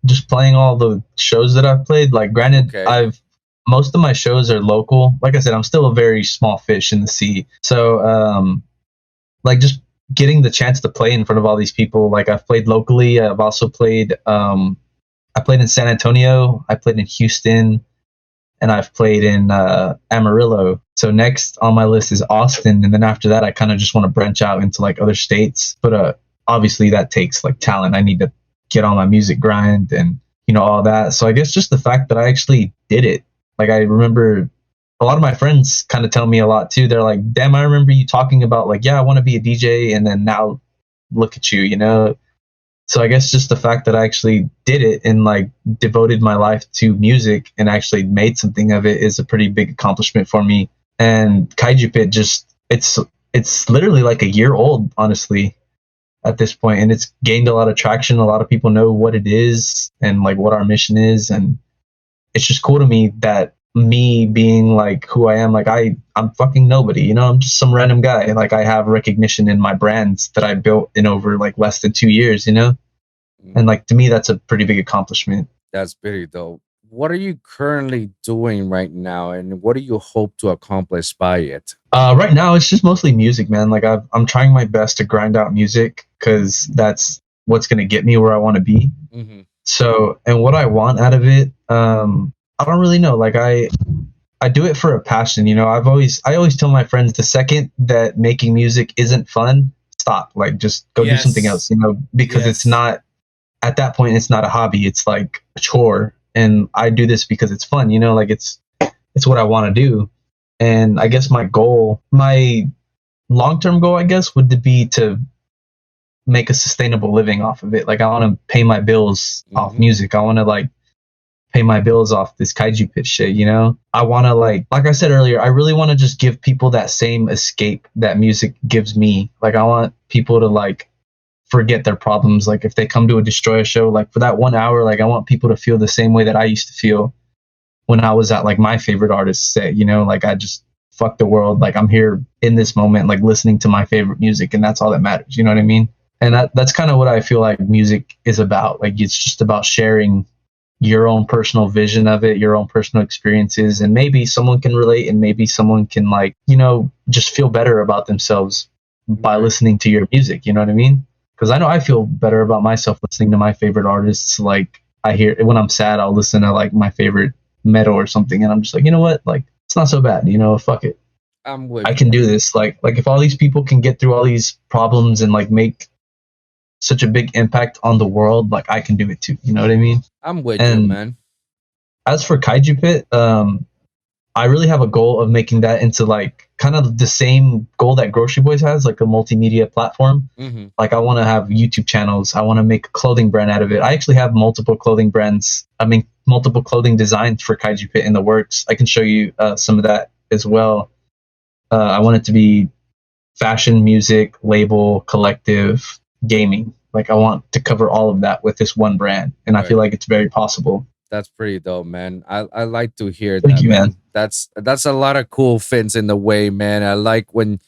just playing all the shows that I've played. Like granted, most of my shows are local. Like I said, I'm still a very small fish in the sea. So like just getting the chance to play in front of all these people. Like I've played locally. I've also played. I played in San Antonio. I played in Houston, and I've played in Amarillo. So next on my list is Austin, and then after that, I kind of just want to branch out into like other states. But obviously, that takes like talent. I need to get on my music grind and all that. So I guess just the fact that I actually did it. Like I remember a lot of my friends kind of tell me a lot too. They're like, "Damn, I remember you talking about like, yeah, I want to be a DJ, and then now look at you." So I guess just the fact that I actually did it and like devoted my life to music and actually made something of it is a pretty big accomplishment for me. And Kaiju Pit just it's literally like a year old, honestly, at this point, and it's gained a lot of traction. A lot of people know what it is and like what our mission is, and it's just cool to me that me being like who I am, like I'm fucking nobody, I'm just some random guy. Like I have recognition in my brands that I built in over like less than 2 years. And like to me, that's a pretty big accomplishment. That's pretty dope. What are you currently doing right now, and what do you hope to accomplish by it? Right now, it's just mostly music, man. Like I'm trying my best to grind out music because that's what's gonna get me where I want to be. Mm-hmm. So, and what I want out of it, I don't really know. Like I do it for a passion. I always tell my friends the second that making music isn't fun, stop. Like just go do something else. Because it's not at that point. It's not a hobby. It's like a chore, and I do this because it's fun. Like it's what I want to do. And I guess my long-term goal, I guess, would be to make a sustainable living off of it. Like I want to pay my bills off music. I want to like pay my bills off this Kaiju Pit shit. I want to like I said earlier, I really want to just give people that same escape that music gives me. Like I want people to like forget their problems. Like if they come to a Destroyah show, like for that 1 hour, like I want people to feel the same way that I used to feel when I was at like my favorite artist's set. Like I just fuck the world. Like I'm here in this moment, like listening to my favorite music, and that's all that matters. You know what I mean? And that's kind of what I feel like music is about. Like it's just about sharing your own personal vision of it, your own personal experiences, and maybe someone can relate, and maybe someone can like, just feel better about themselves by listening to your music. You know what I mean? Because I know I feel better about myself listening to my favorite artists. Like I hear when I'm sad, I'll listen to like my favorite metal or something, and I'm just like, you know what? Like it's not so bad. Fuck it. I can do this. Like if all these people can get through all these problems and like make such a big impact on the world, like I can do it too. You know what I mean? I'm with you, man. As for Kaiju Pit, I really have a goal of making that into like kind of the same goal that Grocery Boys has, like a multimedia platform. Mm-hmm. Like I want to have YouTube channels. I want to make a clothing brand out of it. I actually have multiple clothing brands. Multiple clothing designs for Kaiju Pit in the works. I can show you some of that as well. I want it to be fashion, music, label, collective, gaming. Like I want to cover all of that with this one brand, and I feel like it's very possible. That's pretty dope, man. I like to hear Thank that, you, man. That's a lot of cool things in the way, man. I like when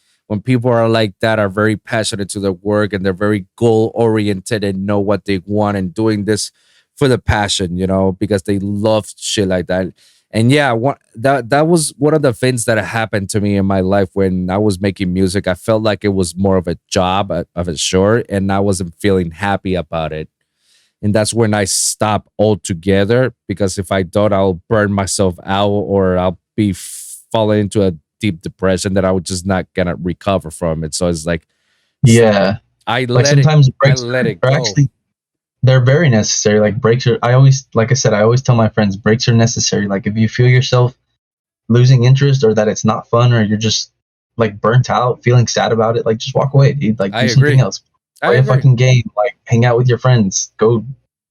people are like that, are very passionate to their work, and they're very goal oriented and know what they want, and doing this for the passion, because they love shit like that. And yeah, that was one of the things that happened to me in my life when I was making music. I felt like it was more of a job of a short, and I wasn't feeling happy about it. And that's when I stopped altogether, because if I don't, I'll burn myself out, or I'll be falling into a deep depression that I would just not gonna recover from it. So it's like, yeah, I like let sometimes it, breaks I let it are go. actually they're very necessary. Like breaks are, like I said, I always tell my friends breaks are necessary. Like if you feel yourself losing interest, or that it's not fun, or you're just like burnt out, feeling sad about it, like just walk away, dude. Like do something else. Play a fucking game, like hang out with your friends, go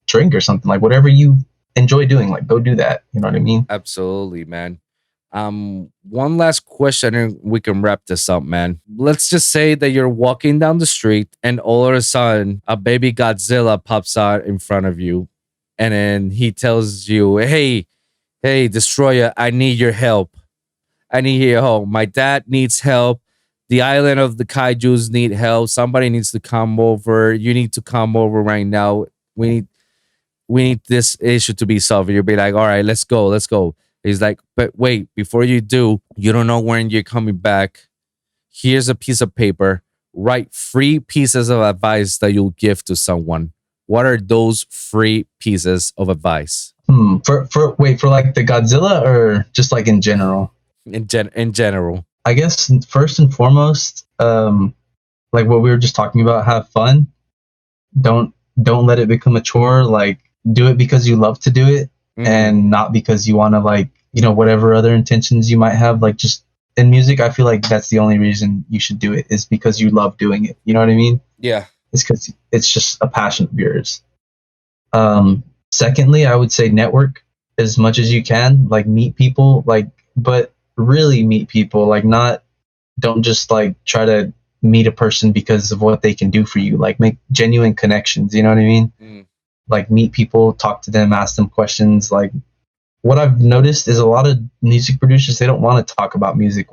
drink or something, like whatever you enjoy doing, like go do that. You know what I mean? Absolutely, man. One last question and we can wrap this up, man. Let's just say that you're walking down the street and all of a sudden a baby Godzilla pops out in front of you, and then he tells you, hey, Destroyer, I need your help. I need your help. My dad needs help. The island of the kaijus need help. Somebody needs to come over. You need to come over right now. We need this issue to be solved. You'll be like, all right, let's go. He's like, but wait, before you do, you don't know when you're coming back. Here's a piece of paper. Write 3 pieces of advice that you'll give to someone. What are those 3 pieces of advice? For like the Godzilla or just like in general? In general. I guess first and foremost, like what we were just talking about, have fun. Don't let it become a chore. Like do it because you love to do it, and not because you want to, like, whatever other intentions you might have. Like, just in music, I feel like that's the only reason you should do it, is because you love doing it. You know what I mean? Yeah. It's because it's just a passion of yours. Secondly, I would say network as much as you can. Like meet people, like, but really meet people. Like don't just like try to meet a person because of what they can do for you. Like make genuine connections. You know what I mean? Like meet people, talk to them, ask them questions. Like what I've noticed is a lot of music producers, they don't want to talk about music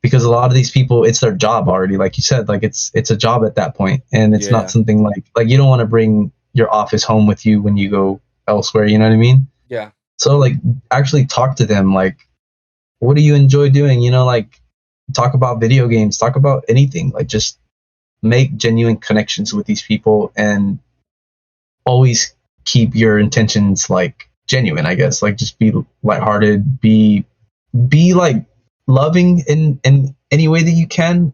because a lot of these people, it's their job already. Like you said, like it's a job at that point, and it's not something like you don't want to bring your office home with you when you go elsewhere. You know what I mean? Yeah. So like actually talk to them. Like, what do you enjoy doing? Like talk about video games, talk about anything. Like just make genuine connections with these people, and always keep your intentions like genuine, I guess. Like just be lighthearted, be like loving in any way that you can,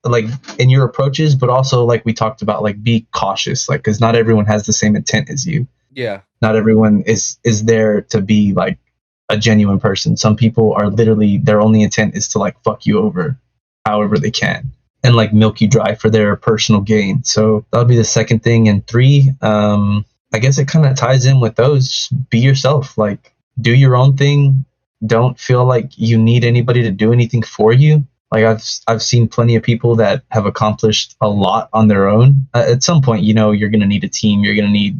like in your approaches, but also like we talked about, like be cautious, like because not everyone has the same intent as you. Yeah. Not everyone is there to be like a genuine person. Some people are literally, their only intent is to like fuck you over however they can, and like milk you dry for their personal gain. So that'll be the second thing. And 3, I guess it kind of ties in with those. Just be yourself, like do your own thing. Don't feel like you need anybody to do anything for you. Like I've seen plenty of people that have accomplished a lot on their own. At some point, you're going to need a team, you're going to need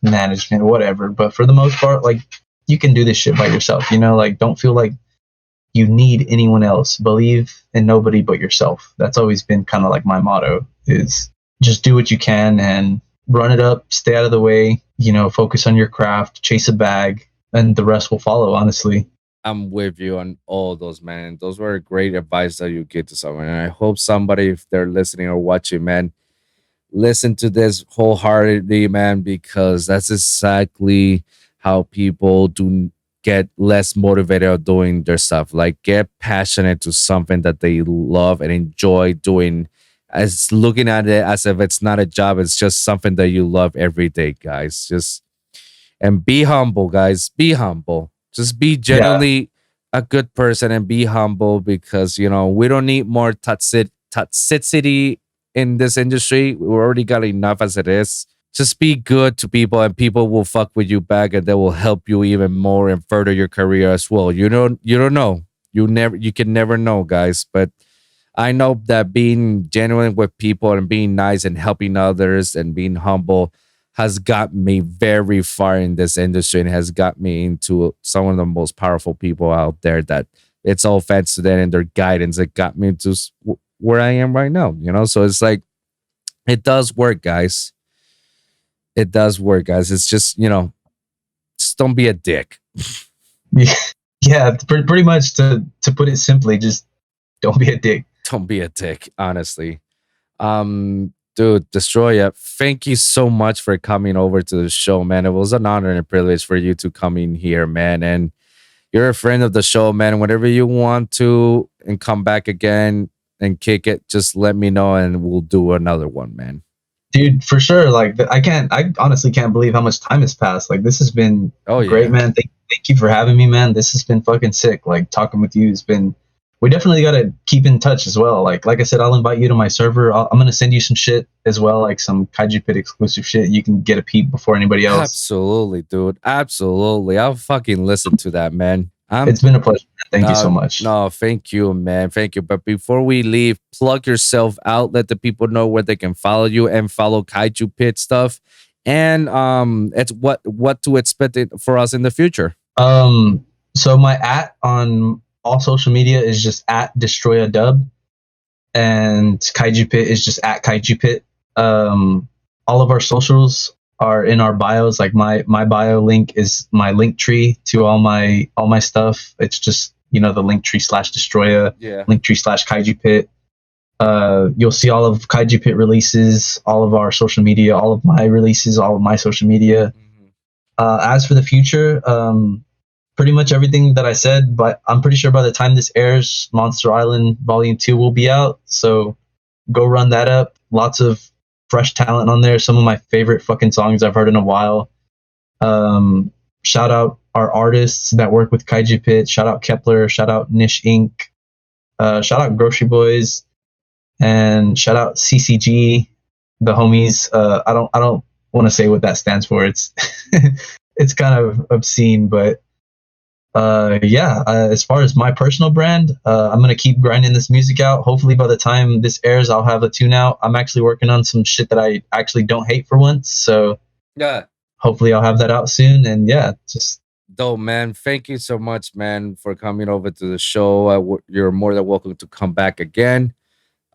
management, whatever. But for the most part, like you can do this shit by yourself. Like don't feel like you need anyone else. Believe in nobody but yourself. That's always been kind of like my motto, is just do what you can and run it up, stay out of the way, focus on your craft, chase a bag, and the rest will follow, honestly. I'm with you on all those, man. Those were great advice that you give to someone. And I hope somebody, if they're listening or watching, man, listen to this wholeheartedly, man, because that's exactly how people do get less motivated of doing their stuff. Like get passionate to something that they love and enjoy doing, as looking at it as if it's not a job, it's just something that you love every day, guys. Just and be humble, guys. Be humble. Just be genuinely a good person and be humble, because we don't need more toxicity in this industry. We already got enough as it is. Just be good to people, and people will fuck with you back, and they will help you even more and further your career as well. You don't know. You can never know, guys. But I know that being genuine with people and being nice and helping others and being humble has got me very far in this industry, and has got me into some of the most powerful people out there, that it's all thanks to them and their guidance that got me to where I am right now. So it's like, it does work, guys. It does work, guys. It's just, just don't be a dick. Yeah, pretty much, to put it simply, just don't be a dick. Don't be a dick, honestly. Dude, Destroyah, thank you so much for coming over to the show, man. It was an honor and a privilege for you to come in here, man. And you're a friend of the show, man. Whenever you want to and come back again and kick it, just let me know and we'll do another one, man. Dude, for sure. Like I honestly can't believe how much time has passed. Like this has been great, man. Thank you for having me, man. This has been fucking sick. Like talking with you has been. We definitely got to keep in touch as well. Like I said, I'll invite you to my server. I'm gonna send you some shit as well, like some Kaiju Pit exclusive shit. You can get a peep before anybody else. Absolutely, dude. Absolutely. I'll fucking listen to that, man. It's been a pleasure. Thank you so much. No, thank you, man. Thank you. But before we leave, plug yourself out. Let the people know where they can follow you and follow Kaiju Pit stuff. And it's what to expect for us in the future. So my on all social media is just at Destroyah Dub, and Kaiju Pit is just at Kaiju Pit. All of our socials are in our bios. Like my bio link is my link tree to all my stuff. It's just the link tree /Destroyah, Yeah. link tree /Kaiju Pit. You'll see all of Kaiju Pit releases, all of our social media, all of my releases, all of my social media. Mhm. As for the future, pretty much everything that I said, but I'm pretty sure by the time this airs, Monster Island Volume 2 will be out. So go run that up. Lots of fresh talent on there. Some of my favorite fucking songs I've heard in a while. Shout out our artists that work with Kaiju Pit. Shout out Kepler. Shout out Niche Inc. Shout out Grocery Boys. And shout out CCG, the homies. I don't want to say what that stands for. It's it's kind of obscene, but yeah. As far as my personal brand, I'm gonna keep grinding this music out. Hopefully, by the time this airs, I'll have a tune out. I'm actually working on some shit that I actually don't hate for once. So Yeah. hopefully, I'll have that out soon. And yeah, just Dope, man. Thank you so much, man, for coming over to the show. You're more than welcome to come back again.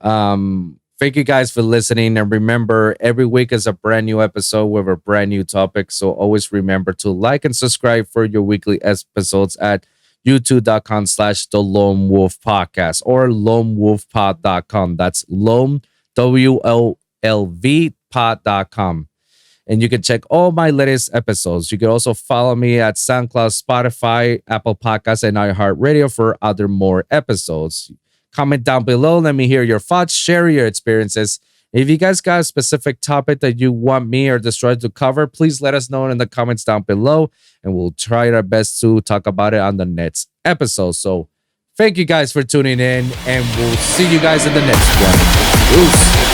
Thank you guys for listening. And remember, every week is a brand new episode with a brand new topic. So always remember to like and subscribe for your weekly episodes at youtube.com/the Lone Wolv Podcast or lonewolfpod.com. That's lone, WOLV pod.com. And you can check all my latest episodes. You can also follow me at SoundCloud, Spotify, Apple Podcasts, and iHeartRadio for other more episodes. Comment down below. Let me hear your thoughts. Share your experiences. If you guys got a specific topic that you want me or Destroyah to cover, please let us know in the comments down below, and we'll try our best to talk about it on the next episode. So thank you guys for tuning in, and we'll see you guys in the next one. Peace.